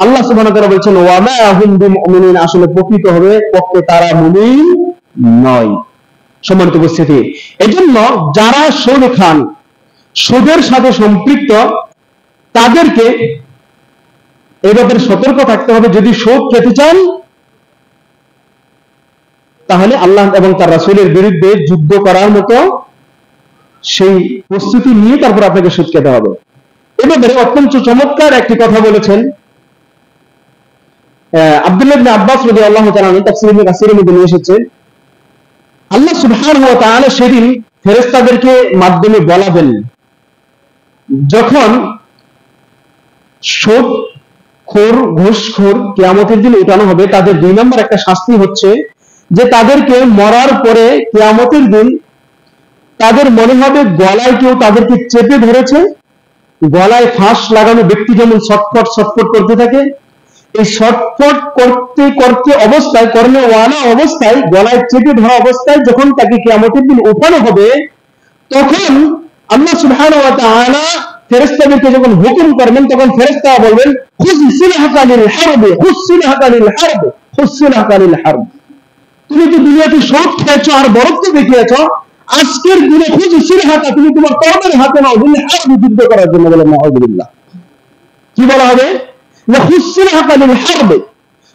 আল্লাহ সুবহানাহু ওয়া তাআলা বলেছেন ওয়া মা হুম বিমুমিনিন, আসলে প্রকৃত হবে পক্ষে তারা মুমিন নয়। সম্মানিত উপস্থিতি, এজন্য যারা সুদ খান, সুদের সাথে সম্পৃক্ত, তাদেরকে এই ব্যাপারে সতর্ক থাকতে হবে। যদি সুদ খেতে চান তাহলে আল্লাহ এবং তার রাসূলের বিরুদ্ধে যুদ্ধ করার মতো সেই প্রস্তুতি নিয়ে তারপর আপনাকে সুদ খেতে হবে। এ ব্যাপারে অত্যন্ত চমৎকার একটি কথা বলেছেন আব্দুল্লাহ ইবনে আব্বাস রাদিয়াল্লাহু তাআলা আনহু, তাফসীর ইবনে কাসীরের মধ্যে নিয়ে এসেছে আল্লাহ সুবহানাহু ওয়া তাআলা সেদিন ফেরেশতাদেরকে মাধ্যমে বলাবেন যখন সুদখোর ঘুষখোর কিয়ামতের দিন উঠানো হবে, তাদের 2 নম্বর একটা শাস্তি হচ্ছে যে তাদেরকে মরার পরে কিয়ামতের দিন তাদের মনে হবে গলায় কেউ তাদেরকে চেপে ধরেছে। গলায় ফাঁস লাগানো ব্যক্তি যেমন ছটফট ছটফট করতে থাকে, এই ছটফট করতে করতে অবস্থায়, কর্মে ওয়ানা অবস্থায়, গলায় চেপে ধরা অবস্থায় যখন তাকে কিয়ামতের দিন উঠানো হবে, তখন আল্লাহ সুবহানাহু ওয়া তাআলা ফেরেশতাদেরকে যখন হুকুম করবেন, তখন ফেরেশতারা বলবেন খুয সিলাহাকা লিল হারব, খুয সিলাহাকা লিল হারব, খুয সিলাহাকা লিল হারব। তুমি তো দুনিয়াতে সুদ খেয়েছো আর বরত্ব দেখিয়েছো, আজকের দিনে খুয সিলাহাকা, তুমি তোমার তরবারি হাতে নাও, লিল হারব, যুদ্ধ করার জন্য। বলে নাউযুবিল্লাহ। কি বলা হবে? না খুয সিলাহাকা লিল হারব,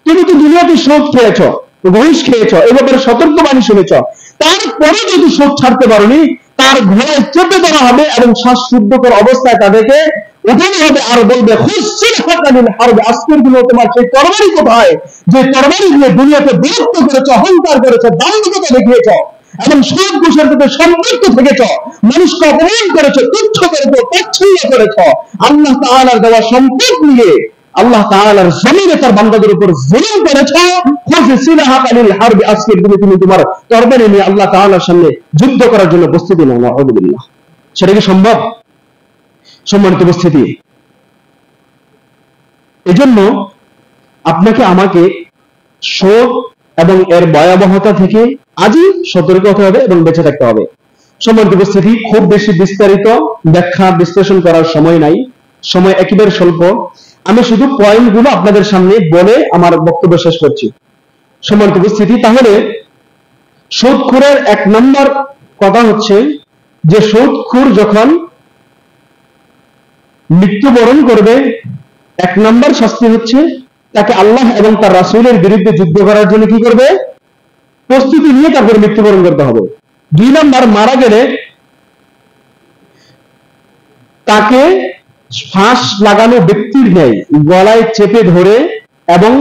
তুমি তো দুনিয়াতে সুদ খেয়েছো, ঘুষ খেয়েছো, এই ব্যাপারে সতর্কবাণী শুনেছ, তারপরে যদি সুদ ছাড়তে পারোনি, তার ঘোড়ায় চেপে ধরা হবে এবং শ্বাসরুদ্ধকর অবস্থায় তাদেরকে উঠানো হবে আর বলবে খুয সিলাহাকা লিল হারব, আজকের দিনে তোমার সেই তরবারি কোথায় যে তরবারি দিয়ে দুনিয়াতে বিরক্ত করেছো, অহংকার করেছো, দাম্ভিকতা দেখিয়েছো এবং সুদ ঘুষের সাথে সম্পৃক্ত থেকেছো, মানুষকে অপমান করেছো, তুচ্ছ করেছো, তাচ্ছিল্য করেছো, আল্লাহ তাআলার দেওয়া সম্পদ নিয়ে আল্লাহ তাআলার জমিনে তার বান্দাদের উপর জুলুম করেছো। খুয সিলাহাকা লিল হারব, আজকের দিনে তুমি তোমার তরবারি নিয়ে আল্লাহ তাআলার সামনে যুদ্ধ করার জন্য প্রস্তুতি নাও। নাউযুবিল্লাহ। সেটা কি সম্ভব? সম্মানিত উপস্থিতি, এজন্য আপনাকে আমাকে সুদ এবং এর ভয়াবহতা থেকে আজই সতর্ক হতে হবে এবং বেঁচে থাকতে হবে। সম্মানিত উপস্থিতি, খুব বেশি বিস্তারিত ব্যাখ্যা বিশ্লেষণ করার সময় নাই, সময় একেবারে স্বল্প। আমি শুধু পয়েন্টগুলো আপনাদের সামনে বলে আমার বক্তব্য শেষ করছি। সম্মানিত উপস্থিতি, তাহলে সুদখোরের 1 নম্বর কথা হচ্ছে যে সুদখোর যখন মৃত্যুবরণ করবে, 1 নম্বর শাস্তি হচ্ছে তাকে আল্লাহ এবং তার রাসূলের বিরুদ্ধে যুদ্ধ করার জন্য কি করবে? প্রস্তুতি নিয়ে তারপরে মৃত্যুবরণ করতে হবে। 2 নম্বর, মারা গেলে তাকে ফাঁস লাগানো ব্যক্তির ন্যায় গলায় চেপে ধরে এবং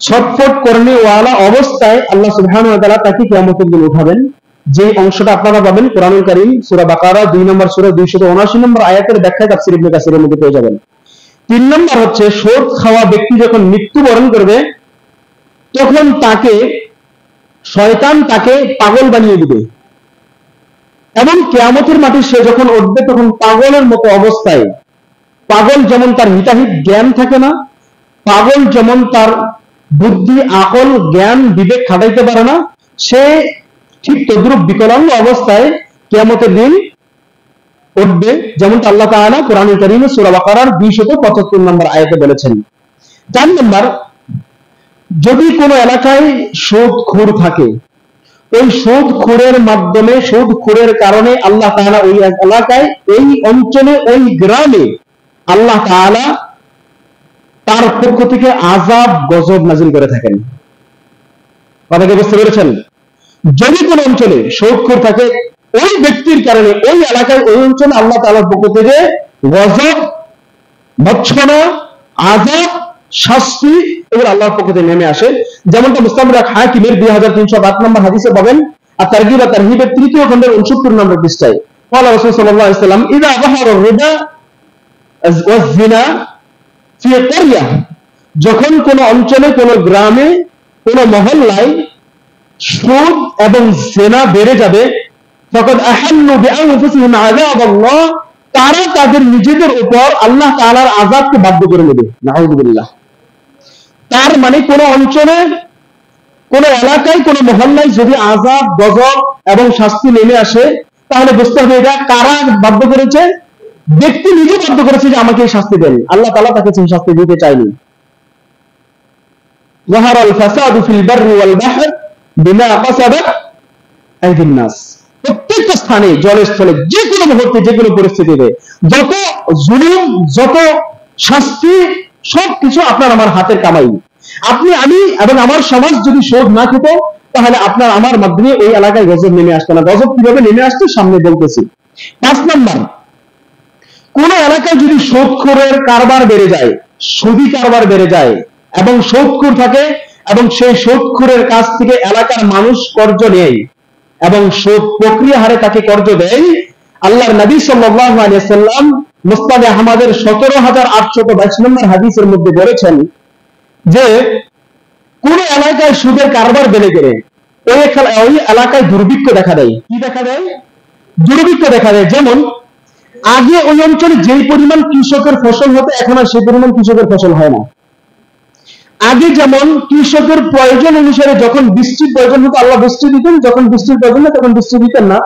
ছটফট করনেওয়ালা অবস্থায় আল্লাহ সুবহানাহু ওয়া তাআলা তাকে কিয়ামতের দিন উঠাবেন। যে অংশটা আপনারা পাবেন কোরআনুল কারীম সূরা বাকারা 2 নম্বর সূরা 279 নম্বর আয়াতের ব্যাখ্যায় তাফসীর ইবনে কাসিরের মধ্যে পেয়ে যাবেন। 3 নম্বর হচ্ছে সুদ খাওয়া ব্যক্তি যখন মৃত্যুবরণ করবে, তখন তাকে শয়তান তাকে পাগল বানিয়ে দিবে এবং কিয়ামতের মাঠে সে যখন উঠবে তখন পাগলের মতো অবস্থায়, পাগল যেমন তার হিতাহিত জ্ঞান থাকে না, পাগল যেমন তার বুদ্ধি আকল জ্ঞান বিবেক খাটাইতে পারে না, সে ঠিক তদ্রুপ বিকলাঙ্গ অবস্থায় কিয়ামতের দিন উঠবে, যেমনটা আল্লাহ তাআলা কোরআনুল কারীমে সূরা বাকারার 275 নম্বর আয়াতে বলেছেন। 4 নম্বর, যদি কোনো এলাকায় সুদখোর থাকে, ওই সুদখোরের মাধ্যমে, সুদখোরের কারণে আল্লাহ তাআলা ওই এলাকায়, এই অঞ্চলে, ওই গ্রামে আল্লাহ তাআলা তার পক্ষ থেকে আযাব গজব নাযিল করে থাকেন। কথাকে বুঝতে পেরেছেন? যদি কোন অঞ্চলে সুদখোর থাকে, ওই ব্যক্তির কারণে ওই এলাকায়, ওই অঞ্চলে আল্লাহ তাআলার পক্ষ থেকে গজব, ভৎসনা, আযাব, শাস্তি এগুলো আল্লাহর পক্ষ থেকে নেমে আসে। যেমনটা মুস্তাদরাক হাকিমের 2308 নম্বর হাদিসে পাবেন, আর তারগিব ওয়া তারহিবের 3য় খণ্ডের 69 নম্বর পৃষ্ঠায় قال রাসূল সাল্লাল্লাহু আলাইহি ওয়াসাল্লাম ইযা যাহারা আর-রিবা ওয়াজ-জিনা ফি ক্বরিয়া, যখন কোন অঞ্চলে, কোন গ্রামে, কোন মহল্লায় সুদ এবং জিনা বেড়ে যাবে, ফাকাদ আহাল্লু বিআনফুসিহিম আযাবাল্লাহ, তারা তাদের নিজেদের উপর আল্লাহ তাআলার আযাবকে বাধ্য করে নেবে। নাউযুবিল্লাহ। তার মানে কোন অঞ্চলে, কোন এলাকায়, কোন মহল্লায় যদি আযাব গজব এবং শাস্তি নেমে আসে, তাহলে বুঝতে হবে এটা কারা বাধ্য করেছে? ব্যক্তি নিজে বাধ্য করেছে যে আমাকে এই শাস্তি দেন, আল্লাহ তাআলা তাকে সেই শাস্তি দিতে চায়নি। যাহারাল ফাসাদু ফিল বাররি ওয়াল বাহর বিমা কাসাবাত আইদিন নাস, প্রত্যেকটা স্থানে, জলের স্থলে, যে কোনো মুহূর্তে, যে কোনো পরিস্থিতিতে যত জুলুম, যত শাস্তি, সবকিছু আপনার আমার হাতের কামাই। আপনি, আমি এবং আমার সমাজ যদি সুদ না খেত, তাহলে আপনার আমার মাধ্যমে ওই এলাকায় গজব নেমে আসতো না। গজব কিভাবে নেমে আসতো সামনে বলতেছি। 5 নম্বর, কোন এলাকায় যদি সুদখোরের কারবার বেড়ে যায়, সুদী কারবার বেড়ে যায় এবং সুদখোর থাকে এবং সেই সুদখোরের কাছ থেকে এলাকার মানুষ কর্জ নেয় এবং সুদ প্রক্রিয়া হারে তাকে কর্জ দেয়, আল্লাহর নবী সাল্লাল্লাহু আলাইহি ওয়াসাল্লাম মুসনাদ আহমদের 17822 নম্বর হাদিসের মধ্যে বলেছেন যে কোন এলাকায় সুদের কারবার বেড়ে গেলে ওই এলাকায় দুর্ভিক্ষ দেখা দেয়। কি দেখা দেয়? দুর্ভিক্ষ দেখা দেয়। যেমন আগে ওই অঞ্চলে যেই পরিমাণ কৃষকের ফসল হতো এখন আর সেই পরিমাণ কৃষকের ফসল হয় না। আগে যেমন কৃষকের প্রয়োজন অনুসারে যখন বৃষ্টির প্রয়োজন হতো আল্লাহ বৃষ্টি দিতেন, যখন বৃষ্টির প্রয়োজন না তখন বৃষ্টি দিতেন না।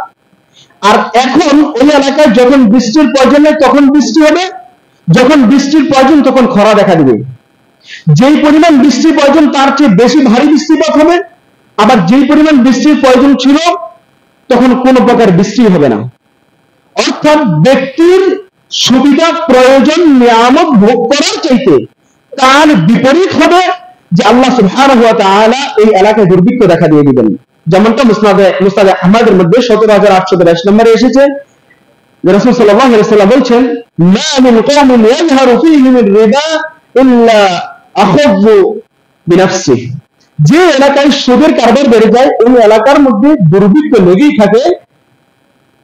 আর এখন ওই এলাকায় যখন বৃষ্টির প্রয়োজন নেই তখন বৃষ্টি হবে, যখন বৃষ্টির প্রয়োজন তখন খরা দেখা দিবে। যেই পরিমাণ বৃষ্টির প্রয়োজন তার চেয়ে বেশি ভারী বৃষ্টিপাত হবে, আবার যেই পরিমাণ বৃষ্টির প্রয়োজন ছিল তখন কোনো প্রকার বৃষ্টি হবে না। অর্থাৎ ব্যক্তির সুবিধা প্রয়োজন নিয়ামত ভোগ করার চাইতে তার বিপরীত হবে যে আল্লাহ সুবহানাহু ওয়া তাআলা এই এলাকায় দুর্ভিক্ষ দেখা দিয়ে দিবেন। যেমনটা মুসনাদে আহমদের মধ্যে 17822 নম্বরে এসেছে, রাসূল সাল্লাল্লাহু আলাইহি ওয়াসাল্লাম বলছেন, মা মিন কওমিন ইয়াযহারু ফীহিম আর-রিবা ইল্লা আখাযু বিনাফসিহি। যে এলাকায় সুদের কারবার বেড়ে যায় ওই এলাকার মধ্যে দুর্ভিক্ষ লেগেই থাকে,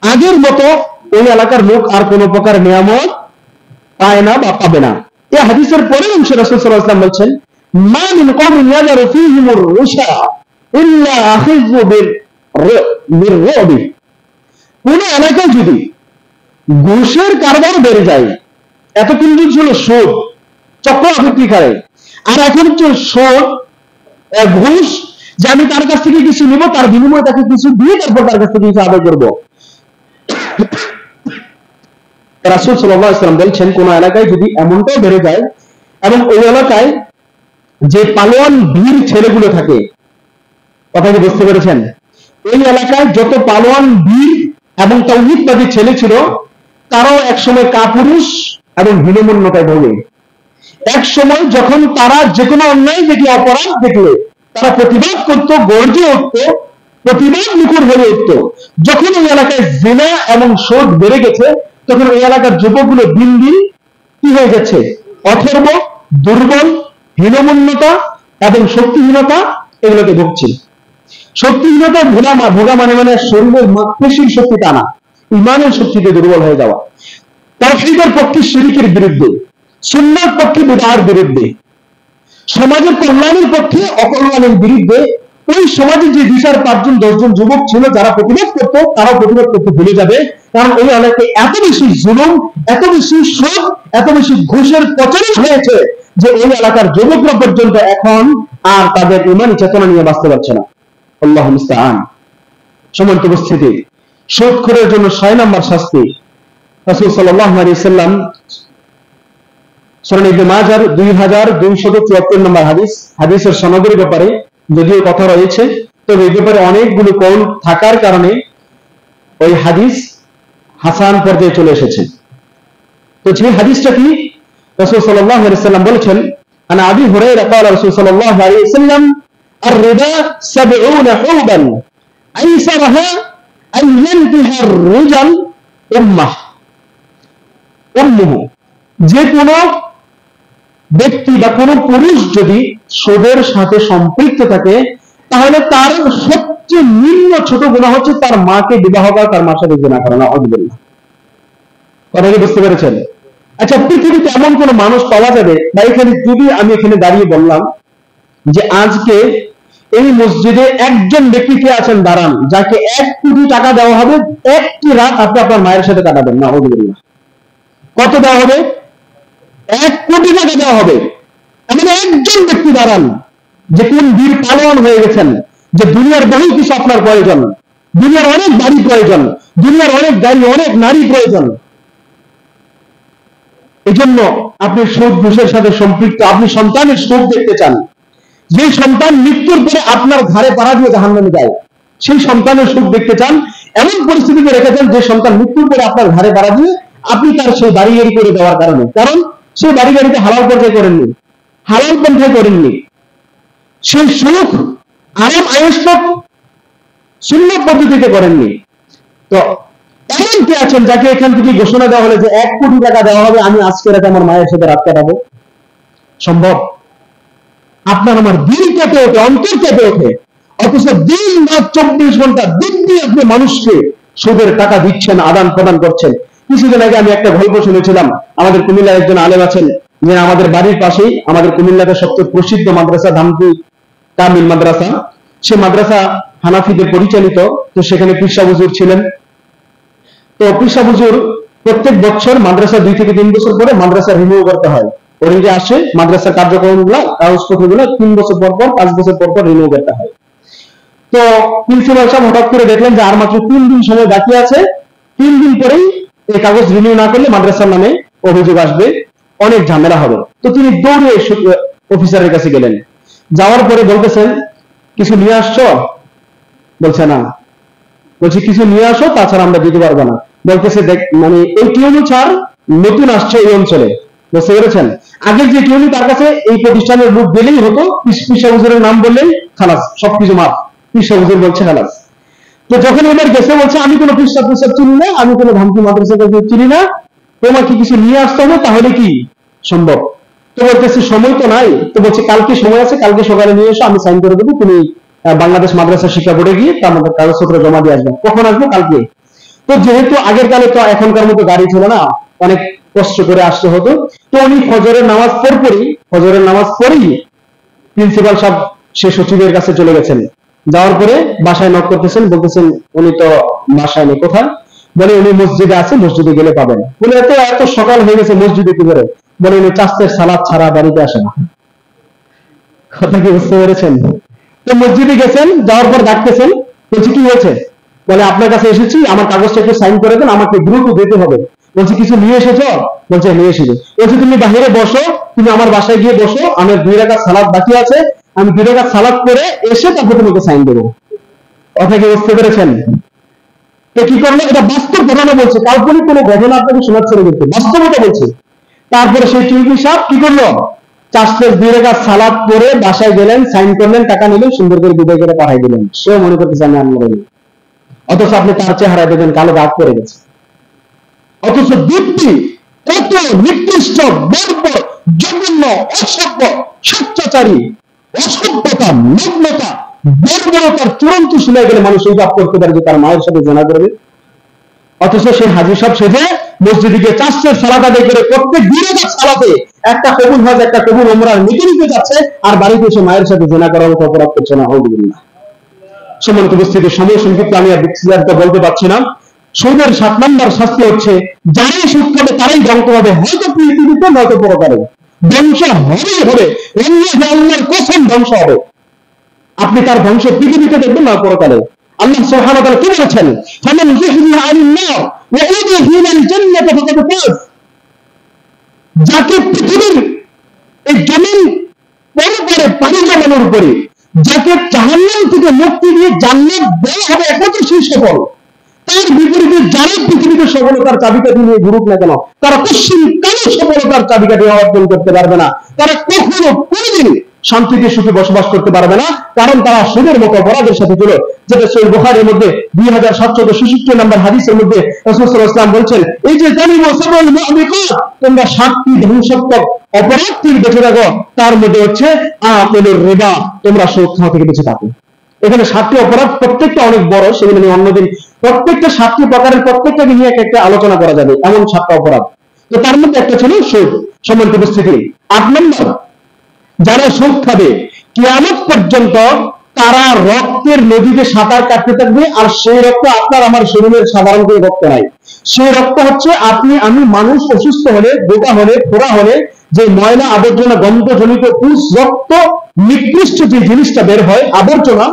আগের মতো ওই এলাকার লোক আর কোনো প্রকার নিয়ামত পায় না বা পাবে না। এই হাদিসের পরের অংশে রাসূল সাল্লাল্লাহু আলাইহি ওয়াসাল্লাম বলছেন, মা মিন কওমিন ইয়াযহারু ফীহিম আর-রুশা ইল্লা আখাযু বির-রুবি। কোন এলাকায় যদি ঘুষের কারবার বেড়ে যায়, এতক্ষণ ছিল সুদ চক্রাবৃত্তি করে, আর এখন হচ্ছে সুদ ঘুষ, যে আমি তার কাছ থেকে কিছু নিব তার বিনিময়ে তাকে কিছু দিয়ে তারপর তার কাছ থেকে কিছু আদায় করবো। রাসূল সাল্লাল্লাহু আলাইহি ওয়াসাল্লাম বলছেন কোন এলাকায় যদি এমনটাও বেড়ে যায় এবং ওই এলাকায় যে পালোয়ান বীর ছেলেগুলো থাকে, কথা কি বুঝতে পেরেছেন? এই এলাকায় যত পালোয়ান বীর এবং তাওহীদবাদী ছেলে ছিল তারাও একসময় কাপুরুষ এবং হীনমন্যতায় ভোগে। এক সময় যখন তারা যে কোনো অন্যায় দেখলে, অপরাধ দেখলে তারা প্রতিবাদ করত, গর্জে উঠত, প্রতিবাদ মুখর হয়ে উঠত। যখন ওই এলাকায় জিনা এবং সুদ বেড়ে গেছে তখন ওই এলাকার যুবকগুলো দিন দিন কি হয়ে যাচ্ছে? অথর্ব, দুর্বল, হীনমন্যতা এবং শক্তিহীনতা এগুলোকে ভুগছে। শক্তিহীনতা ভোগা মানে শরীরের মাংসপেশির শক্তি টানা, ইমানের শক্তিতে দুর্বল হয়ে যাওয়া, তাওহীদের পক্ষে শিরকের বিরুদ্ধে, সুন্নাহর পক্ষে বিদআর বিরুদ্ধে, সমাজের কল্যাণের পক্ষে অকল্যাণের বিরুদ্ধে। ওই সমাজে যে 2-4-5-10 যুবক ছিল যারা প্রতিবাদ করতো তারাও প্রতিবাদ করতে ভুলে যাবে, কারণ ওই এলাকায় এত বেশি জুলুম, এত বেশি সুদ, এত বেশি ঘুষের প্রচলন হয়েছে যে ওই এলাকার যুবকরা পর্যন্ত এখন আর তাদের ঈমানী চেতনা নিয়ে বাঁচতে পারছে না। আল্লাহু মুস্তাআন। সম্মানিত উপস্থিতি, সুদখোরের জন্য 6 নম্বর শাস্তি। রাসূল সাল্লাল্লাহু আলাইহি ওয়াসাল্লাম সুনান ইবনে মাজার 2274 নম্বর হাদিস, হাদিসের সনদের ব্যাপারে যদিও কথা রয়েছে তবে এই ব্যাপারে অনেকগুলো কওল থাকার কারণে ওই হাদিস হাসান পর্যায়ে চলে এসেছে। তো যে হাদিসটা কি, রাসূল সাল্লাল্লাহু আলাইহি ওয়াসাল্লাম বলেছেন, আনা আবি হুরায়রা قال রাসূল সাল্লাল্লাহু আলাইহি ওয়াসাল্লাম আর-রিবা 70 হুবান আইসারাহা আন ইয়ানতিহা আর-রিজাল উম্মুহু। যে কোনো ব্যক্তি বা কোন পুরুষ যদি সুদের সাথে সম্পৃক্ত থাকে তাহলে তার সবচেয়ে নিম্ন ছোট গুনাহ হচ্ছে তার মাকে বিবাহ করা, তার মার সাথে জিনা করা। নাউযুবিল্লাহ। কথা কি বুঝতে পেরেছেন? আচ্ছা, পৃথিবীতে এমন কোন মানুষ পাওয়া যাবে, বা এখানে যদি আমি এখানে দাঁড়িয়ে বললাম যে আজকে এই মসজিদে একজন ব্যক্তি কে আছেন দাঁড়ান, যাকে 1 কোটি টাকা দেওয়া হবে, একটি রাত আপনি আপনার মায়ের সাথে কাটাবেন। নাউযুবিল্লাহ। কত দেওয়া হবে? 1 কোটি টাকা দেওয়া হবে। এমন একজন ব্যক্তি দাঁড়ান যে কোন বীর পালোয়ান হয়ে গেছেন, যে দুনিয়ার বহু কিছু আপনার প্রয়োজন, দুনিয়ার অনেক বাড়ি প্রয়োজন, দুনিয়ার অনেক গাড়ি, অনেক নারী প্রয়োজন, এই জন্য আপনি সুদ ঘুষের সাথে সম্পৃক্ত, আপনি সন্তানের সুখ দেখতে চান, যে সন্তান মৃত্যুর পরে আপনার ঘাড়ে পাড়া দিয়ে জাহান্নামে যায়, সেই সন্তানের সুখ দেখতে চান, এমন পরিস্থিতিতে রেখেছেন যে সন্তান মৃত্যুর পরে আপনার ঘাড়ে পাড়া দিয়ে আপনি তার সেই বাড়ি গাড়ি করে দেওয়ার কারণে, কারণ সেই বাড়ি গাড়িতে হালাল পর্যায়ে করেননি, হালাল পন্থায় করেননি, সেই সুখ আরাম আয়েশ সুন্নাত পদ্ধতিতে করেননি। তো এমন কে আছেন যাকে এখান থেকে ঘোষণা দেওয়া হলে যে 1 কোটি টাকা দেওয়া হবে, আমি আজকে রাতে আমার মায়ের সাথে রাত কাটাবো? সম্ভব? আপনার আমার দিল কেঁপে ওঠে, অন্তর কেঁপে ওঠে, অথচ দিন রাত 24 ঘন্টা দিন দিয়ে আপনি মানুষকে সুদের টাকা দিচ্ছেন, আদান প্রদান করছেন। কিছুদিন আগে আমি একটা গল্প শুনেছিলাম, আমাদের কুমিল্লার একজন আলেম আছেন, যে আমাদের বাড়ির পাশেই, আমাদের কুমিল্লাতে সবচেয়ে প্রসিদ্ধ মাদ্রাসা ধামপুর কামিল মাদ্রাসা, সে মাদ্রাসা হানাফিদের পরিচালিত। তো সেখানে পীর সাহেব হুজুর ছিলেন। তো পীর সাহেব হুজুর প্রত্যেক বছর মাদ্রাসা 2 থেকে 3 বছর পরে মাদ্রাসা রিনিউ করতে হয়। ওদিকে আসে মাদ্রাসার কার্যক্রমগুলো, কাগজপত্রগুলো 3 বছর পর পর 5 বছর পর পর রিনিউ করতে হয়। তো প্রিন্সিপাল সাহেব হঠাৎ করে দেখলেন যে আর মাত্র 3 দিন সময় বাকি আছে, 3 দিন পরেই এই কাগজ রিনিউ না করলে মাদ্রাসার নামে অভিযোগ আসবে, অনেক ঝামেলা হবে। তো তিনি দৌড়ে অফিসারের কাছে গেলেন। যাওয়ার পরে বলতেছেন, কিছু নিয়ে আসছো? বলছে না। বলছি কিছু নিয়ে আসো, তাছাড়া আমরা দিতে পারবো না। বলতেছে দেখ, মানে এই টিউনি ছাড় নতুন আসছে এই অঞ্চলে, বুঝতে পেরেছেন? আগের যে টিউনি, তার কাছে এই প্রতিষ্ঠানের লোক গেলেই হতো, পিসা হুজুরের নাম বললেই খালাস, সবকিছু মাফ। পিসা হুজুর বলছে খালাস। তো যখন এবার গেছে, বলছে আমি কোনো পিসা চিনি না, আমি কোনো ধামকি মাদ্রাসা চিনি না, তোমাকে কিছু নিয়ে আসতে হবে, তাহলে কি সম্ভব? তো বলতেছে সময় তো নাই। তো বলছে কালকে সময় আছে, কালকে সকালে নিয়ে এসো, আমি সাইন করে দেবো, তুমি বাংলাদেশ মাদ্রাসা শিক্ষা বোর্ডে গিয়ে আমাদের কাগজপত্র জমা দিয়ে আসবেন। কখন আসবো? কালকে। তো যেহেতু আগের কালে তো এখনকার মতো গাড়ি ছিল না, অনেক কষ্ট করে আসতে হতো। তো উনি ফজরের নামাজ পড়েই প্রিন্সিপাল সাহেব সে সচিবের কাছে চলে গেছেন। যাওয়ার পরে বাসায় নক করতেছেন, বলতেছেন উনি তো বাসায় নেই। কোথায়? বলে উনি মসজিদে আছে, মসজিদে গেলে পাবেন। বলে এত এত সকাল হয়ে গেছে, মসজিদে কি করে? বলে উনি চাস্তের সালাদ ছাড়া বাড়িতে আসে না। কথা কি বুঝতে পেরেছেন? তো মসজিদে গেছেন, যাওয়ার পর ডাকতেছেন, বলছে কি হয়েছে? বলে আপনার কাছে এসেছি, আমার কাগজটা একটু সাইন করে দেন, আমাকে দ্রুত দিতে হবে। বলছে কিছু নিয়ে এসেছো? বলছে নিয়ে এসেছি। বলছে তুমি বাহিরে বসো, তুমি আমার বাসায় গিয়ে বসো, আমার 2 রাকাত সালাত বাকি আছে, আমি 2 রাকাত সালাত করে এসে তারপর তোমাকে সাইন দেবো। কথা কি বুঝতে পেরেছেন? তো কি করলো? এটা বাস্তব ঘটনা বলছে, কাল্পনিক কোনো ঘটনা আপনাকে শোনাচ্ছে না, কিন্তু বাস্তবতা বলছে। তারপরে সেই চৌধুরী সাহেব কি করলো? 4 রাকাত সালাত পরে বাসায় গেলেন, সাইন করলেন, টাকা নিলেন, সুন্দর করে বিদায় করে পাঠাই দিলেন। সেও মনে করতেছে আমি আনন্দ করি। অথচ আপনি তার চেহারা দেখবেন কালো দাগ পড়ে গেছে। অথচ ব্যক্তি কত নিকৃষ্ট, বর্বর, জঘন্য, অসভ্য, স্বেচ্ছাচারী, অসভ্যতা, নগ্নতা, বর্বরতার চূড়ান্ত সীমায় গেলে মানুষ এই পাপ করতে পারে যে তার মায়ের সাথে জেনা করবে। অথচ সেই হাজী সাহেব সেজে মসজিদে গিয়ে 4 সালাত আদায় করে প্রত্যেক 2 রাকাত সালাতে একটা কবুল হজ, একটা কবুল উমরার নীতি নিতে যাচ্ছে, আর বাড়িতে এসে মায়ের সাথে জেনা করার মতো অপরাধ করছে না। আলহামদুলিল্লাহ। সম্মানিত উপস্থিতি, সময় সংক্ষিপ্ত, আমি আর বিস্তারিত বলতে পারছি না। সুদের 7 নম্বর শাস্তি হচ্ছে, যারাই সুদ খাবে তারাই ধ্বংস হবে, হয়তো পৃথিবীতে নয়তো পরকালে। ধ্বংস হবেই হবে, আল্লাহর কসম ধ্বংস হবে। আপনি তার ধ্বংস পৃথিবীতে দেখবেন না পরকালে। আল্লাহ সুবহানাহু ওয়া তাআলা কি বলেছেন? ফামান যুহজিহা আনিন নার ওয়া উদখিলাল জান্নাতা ফাকাদ ফাজ। যাকে পৃথিবীর এই জমিন পরে পানি জমানোর উপরে যাকে জাহান্নাম থেকে মুক্তি দিয়ে জান্নাত দেওয়া হবে, একমাত্র সেই সফল। তার বিপরীতে যারা পৃথিবীতে সফলতার চাবিকাঠি নিয়ে ঘুরুক না কেন, তারা পশ্চিমকালে সফলতার চাবিকাঠি অর্জন করতে পারবে না। তারা কখনো কোনোদিন শান্তিতে সুখে বসবাস করতে পারবে না, কারণ তারা সুদের মতো অপরাধের সাথে ছিল। যেটা সহিহ বুখারীর মধ্যে 2766 নম্বর হাদিসের মধ্যে রাসূল সাল্লাল্লাহু আলাইহি ওয়াসাল্লাম বলছেন, এই যে জানিমু সাবুল মুবিকাত, তোমরা 7টি ধ্বংসাত্মক অপরাধ থেকে বেঁচে থাকো, তার মধ্যে হচ্ছে আকুলুর রিবা, তোমরা সুদ খাওয়া থেকে বেঁচে থাকো। এখানে 7টি অপরাধ, প্রত্যেকটা অনেক বড়, সেগুলো নিয়ে অন্যদিন প্রত্যেকটা 7টি প্রকারের প্রত্যেকটাকে নিয়ে একটা আলোচনা করা যাবে, এমন 7টা অপরাধ। তো তার মধ্যে একটা ছিল সুদ। সম্মানিত উপস্থিতি, 8 নম্বর, যারা সুদ খাবে কিয়ামত পর্যন্ত তারা রক্তের নদীতে সাঁতার কাটতে থাকবে, আর সেই রক্ত আপনার আমার শরীরের সাধারণ কোনো রক্ত নাই। সেই রক্ত হচ্ছে আপনি আমি মানুষ অসুস্থ হলে, বোকা হলে, ফোড়া হলে যে ময়লা আবর্জনা গন্ধজনিত পুষ রক্ত নিকৃষ্ট যে জিনিসটা বের হয় আবর্জনা,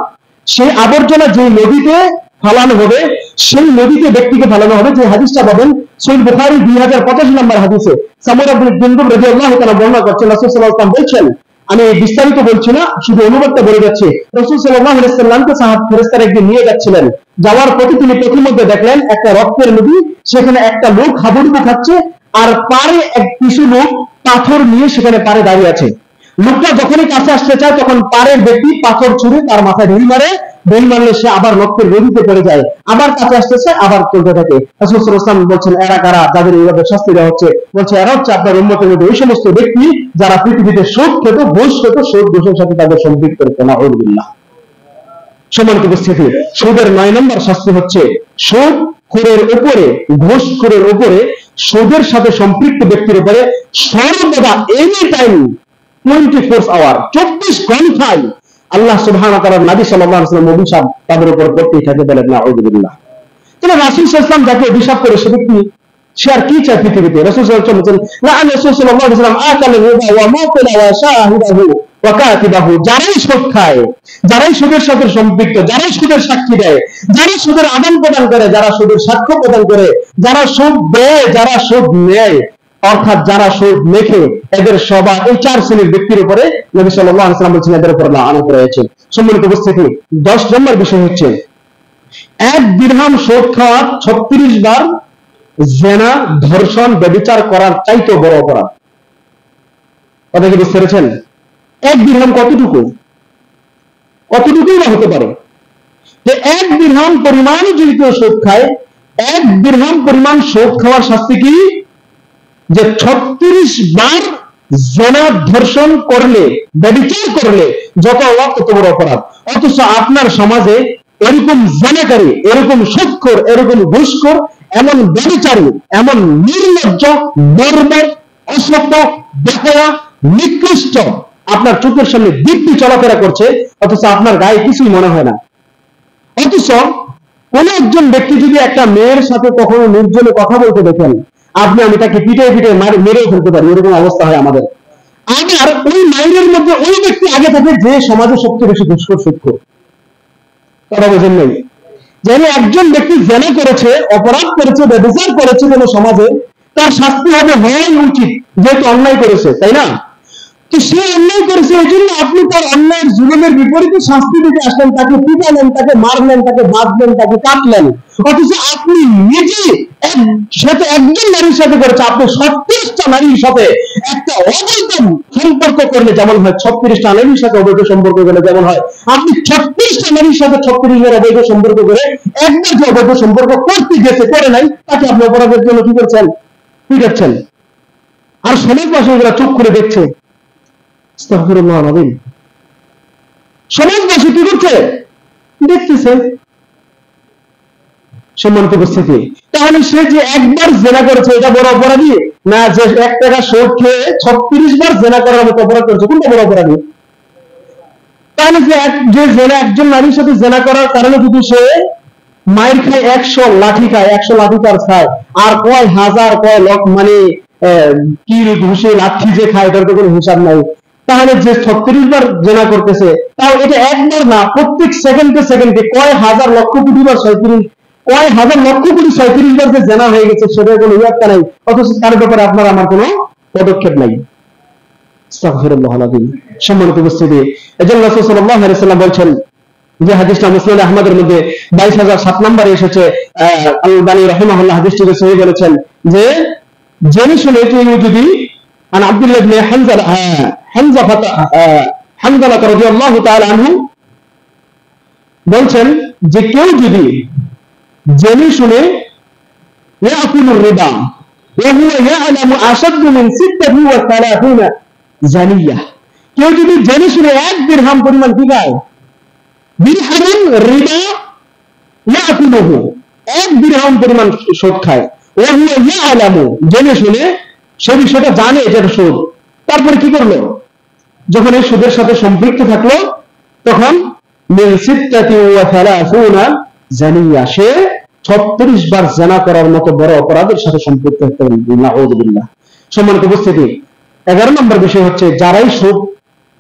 সেই আবর্জনা যে নদীতে ফালানো হবে, সেই নদীতে ব্যক্তিকে ফালানো হবে। যে হাদিসটা পাবেন সহিহ বুখারী 2085 নম্বর হাদিসে সামুরা বিন জুনদুব রাদিয়াল্লাহু তাআলা বর্ণনা করছেন, রাসূল সাল্লাল্লাহু আলাইহি ওয়াসাল্লাম বলছেন, আমি বিস্তারিত বলছি না, শুধু অনুবাদটা বলে যাচ্ছি। রাসূল সাল্লাল্লাহু আলাইহি ওয়াসাল্লামকে ফেরেশতারা একদিন নিয়ে যাচ্ছিলেন। যাওয়ার পথে তিনি প্রতিমধ্যে দেখলেন একটা রক্তের নদী, সেখানে একটা লোক হাবুডুবু খাচ্ছে, আর পারে কিছু লোক পাথর নিয়ে সেখানে পারে দাঁড়িয়ে আছে। লোকটা যখনই কাছে আসতে চায়, তখন পারের ব্যক্তি পাথর ছুঁড়ে তার মাথায় ঢিল মারে, ঢিল মারলে সে আবার রক্তের নদীতে পড়ে যায়, আবার কাছে আসতেছে, আবার চলতে থাকে। রাসূল সাল্লাল্লাহু আলাইহি ওয়াসাল্লাম বলছেন, এরা কারা যাদের এইভাবে শাস্তি দেওয়া হচ্ছে? বলছে এরা হচ্ছে আপনার উম্মতের মধ্যে ওই সমস্ত ব্যক্তি যারা পৃথিবীতে সুদ খেত, ঘুষ খেত, সুদ ঘুষের সাথে তাদের সম্পৃক্ত করতো। নাউযুবিল্লাহ। সম্মানিত উপস্থিতি, সুদের 9 নম্বর শাস্তি হচ্ছে সুদ খোরের উপরে, ঘুষখোরের উপরে, সুদের সাথে সম্পৃক্ত ব্যক্তির উপরে সর্বদা এনি টাইম 24 আওয়ার 24 ঘন্টায় আল্লাহ সুবহানাহু ওয়া তাআলার নবী সাল্লাল্লাহু আলাইহি ওয়াসাল্লাম অভিশাপ তাদের উপর পড়তেই থাকে, বলেন নাউযুবিল্লাহ। তাহলে রাসূল সাল্লাল্লাহু আলাইহি ওয়াসাল্লাম যাকে অভিশাপ করে সে ব্যক্তি, সে আর কি চায় পৃথিবীতে? রাসূল সাল্লাল্লাহু আলাইহি ওয়াসাল্লাম বলেছেন, লা রাসূল সাল্লাল্লাহু আলাইহি ওয়াসাল্লাম আকাল রিবা ওয়া মাকালা ওয়া শাহিদাহু ওয়া কাতিবাহু, যারাই সুদ খায়, যারাই সুদের সাথে সম্পৃক্ত, যারাই সুদের সাক্ষী দেয়, যারা সুদের আদান প্রদান করে, যারা সুদের সাক্ষ্য প্রদান করে, যারা সুদ দেয়, যারা সুদ নেয়, অর্থাৎ যারা সুদ মেখে, এদের সবার এই 4 শ্রেণীর ব্যক্তির উপরে নবী সাল্লাল্লাহু আলাইহি ওয়াসাল্লাম বলেছেন এদের উপর লানত রয়েছে। সম্মানিত উপস্থিতি, 10 নম্বর বিষয় হচ্ছে 1 দিরহাম সুদ খাওয়া 36 বার জিনা, ধর্ষণ, ব্যভিচার করার চাইতে বড় অপরাধ। কথা কি বুঝতে পেরেছেন? 1 দিরহাম কতটুকু? কতটুকুই বা হতে পারে? যে 1 দিরহাম পরিমাণ যদি কেউ সুদ খায়, 1 দিরহাম পরিমাণ সুদ খাওয়ার শাস্তি কি? যে 36 বার জিনা, ধর্ষণ করলে, ব্যভিচার করলে যত তত বড় অপরাধ। অথচ আপনার সমাজে এরকম জিনাকারী, এরকম সুদখোর, এরকম ঘুষখোর, এমন ব্যভিচারী, এমন নির্লজ্জ, বর্বর, অসভ্য, বেহায়া, নিকৃষ্ট আপনার চোখের সামনে দিব্যি চলাফেরা করছে, অথচ আপনার গায়ে কিছুই মনে হয় না। অথচ কোন একজন ব্যক্তি যদি একটা মেয়ের সাথে কখনো নির্জনে কথা বলতে দেখেন, আপনি আমি তাকে পিটে পিটে মেরেও ফেলতে পারি, এরকম অবস্থা হয় আমাদের। আর ওই মাইরের মধ্যে ওই ব্যক্তি আগে থাকে যে সমাজে সবচেয়ে বেশি ঘুষখোর, সুদখোর। তারা বোঝেন নাই যেন একজন ব্যক্তি জিনা করেছে, অপরাধ করেছে, ব্যভিচার করেছে কোন সমাজে, তার শাস্তি হবে হওয়াই উচিত, যেহেতু অন্যায় করেছে, তাই না? তো সে অন্যায় করেছে, এই জন্য আপনি তার অন্যায়ের জুলুমের বিপরীতে শাস্তি দিতে আসলেন, তাকে পিটালেন, তাকে মারলেন, তাকে বাঁধলেন, তাকে কাটলেন। অথচ আপনি নিজে সাথে একজন নারীর সাথে করেছে, আপনি 36টা নারীর সাথে একটা অবৈধ সম্পর্ক করলে যেমন হয়, 36টা নারীর সাথে অবৈধ সম্পর্ক করলে যেমন হয়, আপনি 36টা নারীর সাথে 36 বার অবৈধ সম্পর্ক করে একবার যে অবৈধ সম্পর্ক করতে গেছে, করে নাই, তাকে আপনি অপরাধের জন্য কি করছেন? পিটাচ্ছেন। আর সমাজবাসী এগুলা চুপ করে দেখছে। আস্তাগফিরুল্লাহ আল-আযীম। সমাজবাসী কি করছে? দেখতেছে। সম্মানিত উপস্থিতি, তাহলে সে যে একবার জিনা করেছে এটা বড় অপরাধী, না যে 1 টাকা সুদ খেয়ে 36 বার জিনা করার মতো অপরাধ করেছে, কোনটা বড় অপরাধী? তাহলে যে জিনা, একজন নারীর সাথে জিনা করার কারণে যদি সে মায়ের খায় 100 লাঠি খায়, 100 লাঠি তার খায়, আর কয় হাজার কয় লক্ষ মানে কিল ঘুষে লাঠি যে খায়, এটার তো কোনো হিসাব নাই। তাহলে যে 36 বার জিনা করতেছে, তাও এটা একবার না, প্রত্যেক সেকেন্ডে সেকেন্ডে কয় হাজার লক্ষ কোটি বার 36, কয় হাজার লক্ষ কোটি 36 বার যে জিনা হয়ে গেছে, সেটার কোনো ইয়ত্তা নাই। অথচ তার ব্যাপারে আপনার আমার কোনো পদক্ষেপ নাই। আস্তাগফিরুল্লাহ আল-আযীম। সম্মানিত উপস্থিতি, এজন্য রাসূল সাল্লাল্লাহু আলাইহি ওয়াসাল্লাম বলেছেন, যে হাদিসটা মুসনাদ আহমদের মধ্যে 22007 নম্বরে এসেছে, আল-আলবানী রাহিমাহুল্লাহ হাদিসটিকে সহিহ বলেছেন, যে জেনে শুনে কেউ যদি আন আব্দুল্লাহ ইবনে হানজালা রাদিয়াল্লাহু তাআলা আনহু বলেন যে কেউ যদি জেনে শুনে ইয়াকুলুর রিবা ওয়া হুয়া ইয়ালামু আশাদ্দু মিন 36 জানিয়া, কেউ যদি জেনে শুনে 1 দিরহাম পরিমাণ কি খায়, দিরহাম রিবা ইয়াকুলুহু, 1 দিরহাম পরিমাণ সুদ খায়, ওয়া হুয়া ইয়ালামু, জেনে শুনে সে বিষয়টা জানে এটা সুদ, তারপরে কি করলো? যখন এই সুদের সাথে সম্পৃক্ত থাকলো, তখন মিন 36 জানিয়া, সে 36 বার জিনা করার মতো বড় অপরাধের সাথে সম্পৃক্ত হতে পারে। নাউযুবিল্লাহ। সম্মানিত উপস্থিতি, 11 নম্বর বিষয় হচ্ছে যারাই সুদ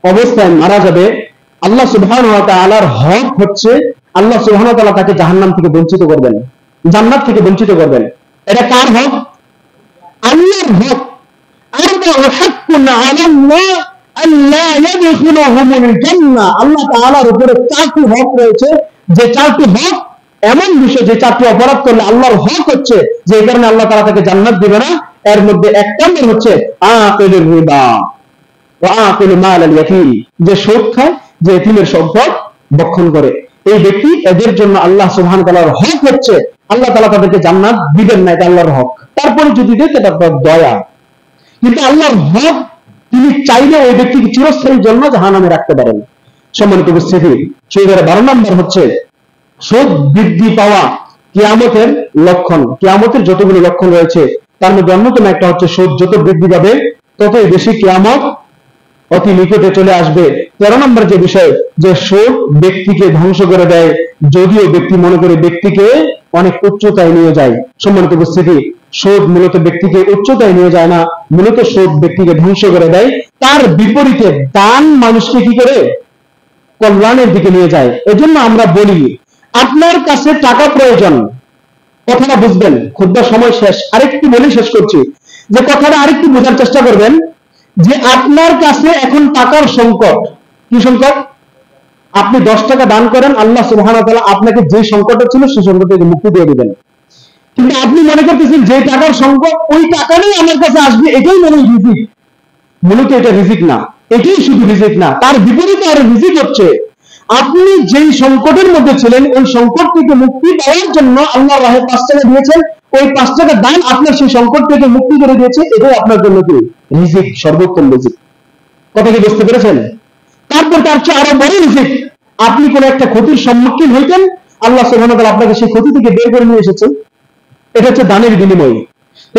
অবস্থায় মারা যাবে, আল্লাহ সুবহানাহু ওয়া তাআলার হক হচ্ছে আল্লাহ সুবহানাহু ওয়া তাআলা তাকে জাহান্নাম থেকে বঞ্চিত করবেন, জান্নাত থেকে বঞ্চিত করবেন। এটা কার হক? আল্লাহর হক। আল্লাহ তাআলার উপরে 4টি হক রয়েছে, যে 4টি হক এমন বিষয়, যে 4টি অপরাধ করলে আল্লাহর হক হচ্ছে যে এই কারণে আল্লাহ তাআলা তাকে জান্নাত দিবে না। এর মধ্যে 1 নম্বর হচ্ছে আকিলুর রিবা ওয়া আকিলু মাল আল ইয়াতীম, যে সুদ খায়, যে এতিমের সম্পদ ভক্ষণ করে, এই ব্যক্তি, এদের জন্য আল্লাহ সুবহানাহু ওয়া তাআলার হক হচ্ছে আল্লাহ তাআলা তাদেরকে জান্নাত দিবেন না, এটা আল্লাহর হক। তারপরে যদি দেয় এটা তার দয়া, কিন্তু আল্লাহর হক তিনি চাইলে ওই ব্যক্তিকে চিরস্থায়ীর জন্য জাহান্নামে রাখতে পারেন। সম্মানিত উপস্থিতি, সেই 12 নম্বর হচ্ছে সুদ বৃদ্ধি পাওয়া কিয়ামতের লক্ষণ। কিয়ামতের যতগুলো লক্ষণ রয়েছে তার মধ্যে অন্যতম একটা হচ্ছে সুদ যত বৃদ্ধি পাবে ততই বেশি কিয়ামত অতি নিকটে চলে আসবে। 13 নম্বর যে বিষয়, যে সুদ ব্যক্তিকে ধ্বংস করে দেয়, যদিও ব্যক্তি মনে করে ব্যক্তিকে অনেক উচ্চতায় নিয়ে যায়। সম্মানিত উপস্থিতি, সুদ মূলত ব্যক্তিকে উচ্চতায় নিয়ে যায় না, মূলত সুদ ব্যক্তিকে ধ্বংস করে দেয়। তার বিপরীতে দান মানুষকে কি করে? কল্যাণের দিকে নিয়ে যায়। এজন্য আমরা বলি, আপনার কাছে টাকা প্রয়োজন, কথাটা বুঝবেন। খুতবার সময় শেষ, আরেকটু বলে শেষ করছি, যে কথাটা আরেকটু বোঝার চেষ্টা করবেন, যে আপনার কাছে এখন টাকার সংকট। কি সংকট? আপনি 10 টাকা দান করেন, আল্লাহ সুবহানাহু ওয়া তাআলা আপনাকে যে সংকটটা ছিল সেই সংকট থেকে মুক্তি দিয়ে দিবেন। কিন্তু আপনি মনে করতেছেন যে টাকার সংকট, ওই টাকাটাই আমার কাছে আসবে, এটাই মনে হয় রিজিক। মূলত এটা রিজিক না, এটাই শুধু রিজিক না, তার বিপরীতে আরো রিজিক হচ্ছে আপনি যেই সংকটের মধ্যে ছিলেন, ওই সংকট থেকে মুক্তি পাওয়ার জন্য আল্লাহর রাহে 5 টাকা দিয়েছেন, ওই 5 টাকা দান আপনার সেই সংকট থেকে মুক্তি করে দিয়েছে, এটাই আপনার জন্য কি? রিজিক, সর্বোত্তম রিজিক। কথা কি বুঝতে পেরেছেন? তারপর তার চেয়ে আরো বড় রিজিক, আপনি কোন একটা ক্ষতির সম্মুখীন হইতেন, আল্লাহ সুবহানাহু ওয়া তাআলা আপনাকে সেই ক্ষতি থেকে বের করে নিয়ে এসেছেন। এটা হচ্ছে দানের বিনিময়।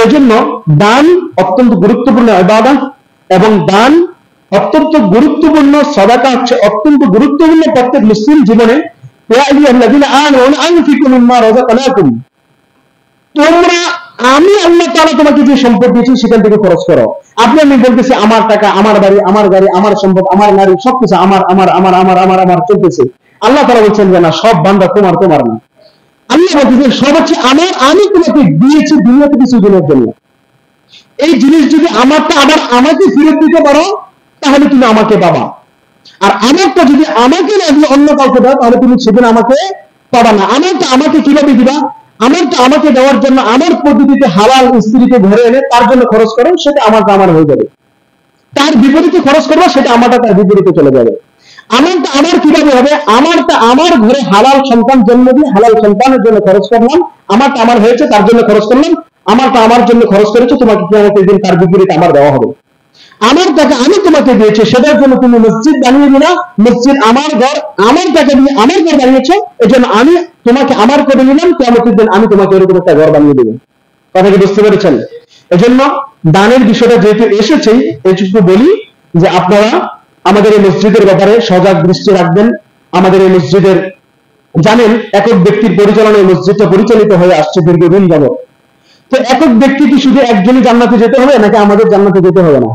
এই জন্য দান অত্যন্ত গুরুত্বপূর্ণ ইবাদত, এবং দান অত্যন্ত গুরুত্বপূর্ণ, সাদাকা হচ্ছে অত্যন্ত গুরুত্বপূর্ণ প্রত্যেক মুসলিম জীবনে। ইয়া আইয়ুহাল্লাযীনা আমানু আনফিকু মিম্মা রাযাকনাকুম, তোমরা, আমি আল্লাহ তাআলা তোমাকে যে সম্পদ দিয়েছি সেখান থেকে খরচ করো। আমি বলতেছি আমার টাকা, আমার বাড়ি, আমার গাড়ি, আমার সম্পদ, আমার নারী, সবকিছু আমার আমার আমার আমার আমার আমার চলতেছে। আল্লাহ তাআলা বলছেন যে না, সব বান্দা তোমার, তোমার না। আল্লাহ বলতেছেন সব হচ্ছে আমার, আমি তোমাকে দিয়েছি দুনিয়াতে কিছু দিনের জন্য। এই জিনিস যদি আমারটা আবার আমাকে ফেরত দিতে পারো তাহলে তুমি আমাকে পাবা, আর আমারটা যদি আমাকে না দিয়ে অন্য কাউকে দাও তাহলে তুমি সেদিন আমাকে পাবা না। আমারটা আমাকে কিভাবে দিবা? আমারটা আমাকে দেওয়ার জন্য আমার পদ্ধতিতে হালাল স্ত্রীকে ঘরে এনে তার জন্য খরচ করো, সেটা আমারটা আমার হয়ে যাবে। তার বিপরীতে খরচ করবো, সেটা আমারটা তার বিপরীতে চলে যাবে। আমারটা আমার কিভাবে হবে? আমারটা আমার ঘরে হালাল সন্তান জন্ম দিয়ে হালাল সন্তানের জন্য খরচ করলাম, আমারটা আমার হয়েছে তার জন্য খরচ করলাম, আমারটা আমার জন্য খরচ করেছে, তোমাকে কিয়ামতের দিন তার বিপরীতে আমার দেওয়া হবে। আমার টাকা আমি তোমাকে দিয়েছি, সেটার জন্য তুমি মসজিদ বানিয়ে দিলা, মসজিদ আমার ঘর, আমার টাকা দিয়ে আমার ঘর বানিয়েছো, এই জন্য আমি তোমাকে আমার করে নিলাম, কিয়ামতের দিন আমি তোমাকে এরকম একটা ঘর বানিয়ে দেবো। কথা কি বুঝতে পেরেছেন? এজন্য দানের বিষয়টা যেহেতু এসেছেই, এইটুকু বলি যে আপনারা আমাদের এই মসজিদের ব্যাপারে সজাগ দৃষ্টি রাখবেন। আমাদের এই মসজিদের, জানেন, একক ব্যক্তির পরিচালনায় মসজিদটা পরিচালিত হয়ে আসছে দীর্ঘদিন যাবত। তো একক ব্যক্তি কি শুধু একজনই জান্নাতে যেতে হবে, নাকি আমাদের জান্নাতে যেতে হবে না?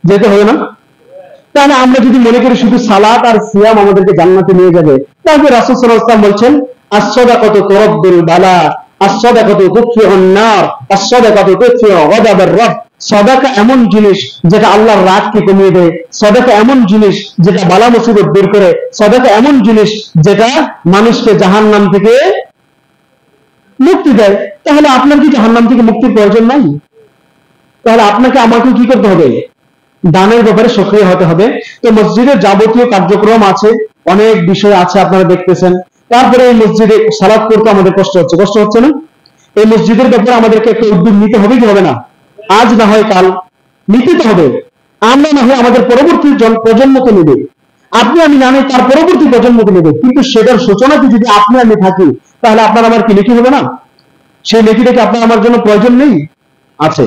যেতে হবে না? তাহলে আমরা যদি মনে করি শুধু সালাত আর সিয়াম আমাদেরকে জান্নাতে নিয়ে যাবে, তাহলে রাসূল সাল্লাল্লাহু আলাইহি ওয়াসাল্লাম বলছেন আস-সাদাকাতু তুরাদ্দুল বালা, আস-সাদাকাতু তুতফিউন নার, আস-সাদাকাতু তুতফিউ গাদাবার রাব। সাদাকা এমন জিনিস যেটা আল্লাহর রাগকে কমিয়ে দেয়, সাদাকা এমন জিনিস যেটা বালা মুসিবত দূর করে, সাদাকা এমন জিনিস যেটা মানুষকে জাহান্নাম থেকে মুক্তি দেয়। তাহলে আপনার কি জাহান্নাম থেকে মুক্তির প্রয়োজন নাই? তাহলে আপনাকে আমাকে কি করতে হবে? দানের ব্যাপারে সক্রিয় হতে হবে। তো মসজিদের যাবতীয় কার্যক্রম আছে, অনেক বিষয় আছে আপনারা দেখতেছেন। তারপরে এই মসজিদে সালাত করতে আমাদের কষ্ট হচ্ছে, কষ্ট হচ্ছে না? এই মসজিদের ব্যাপারে আমাদেরকে একটা উদ্যোগ নিতে হবে কি হবে না? আজ না হয় কাল নিতে তো হবে। আমরা না হয় আমাদের পরবর্তী প্রজন্মকে নেবে, আপনি আমি না নেই তার পরবর্তী প্রজন্মকে নেবে, কিন্তু সেটার সূচনাতে যদি আপনি আমি থাকি তাহলে আপনার আমার কি নেকি হবে না? সেই নেকিটা কি আপনার আমার জন্য প্রয়োজন নেই? আছে।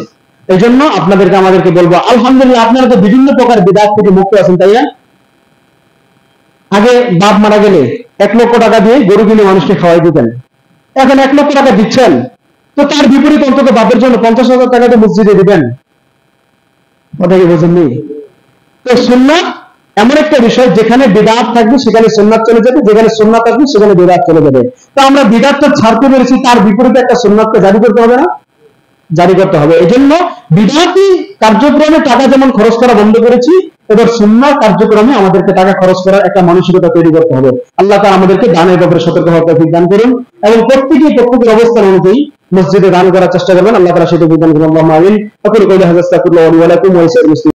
এই জন্য আপনাদেরকে আমাদেরকে বলবো, আলহামদুলিল্লাহ আপনারা তো বিভিন্ন প্রকার বিদআত থেকে মুক্ত আছেন, তাই না? আগে বাপ মারা গেলে 1 লক্ষ টাকা দিয়ে গরু কিনে মানুষকে খাওয়াই দিতেন, এখন 1 লক্ষ টাকা দিচ্ছেন, তো তার বিপরীতে অন্তত বাপের জন্য 50,000 টাকা তো মসজিদে দিবেন। কথা কি বোঝেননি? তো সুন্নাত এমন একটা বিষয়, যেখানে বিদআত থাকবে সেখানে সুন্নাত চলে যাবে, যেখানে সুন্নাত থাকবে সেখানে বিদআত চলে যাবে। তো আমরা বিদআতটা ছাড়তে পেরেছি, তার বিপরীতে একটা সুন্নাতকে জারি করতে হবে না? জারি করতে হবে। এই জন্য বিদআতি কার্যক্রমে টাকা যেমন খরচ করা বন্ধ করেছি, এবার সুন্নাহ কার্যক্রমে আমাদেরকে টাকা খরচ করার একটা মানসিকতা তৈরি করতে হবে। আল্লাহ তাআলা আমাদেরকে দানের ব্যাপারে সতর্ক হওয়ার তৌফিক দান করুন, এবং প্রত্যেকেই প্রত্যেকের অবস্থান অনুযায়ী মসজিদে দান করার চেষ্টা করবেন। আল্লাহ তাআলা সেটা দান করুন। আল্লাহুম্মা আমিন। আকুলু কাওলি হাযা আস্তাগফিরুল্লাহ লি ওয়া লাকুম ওয়া লিসাইরিল মুসলিমিন।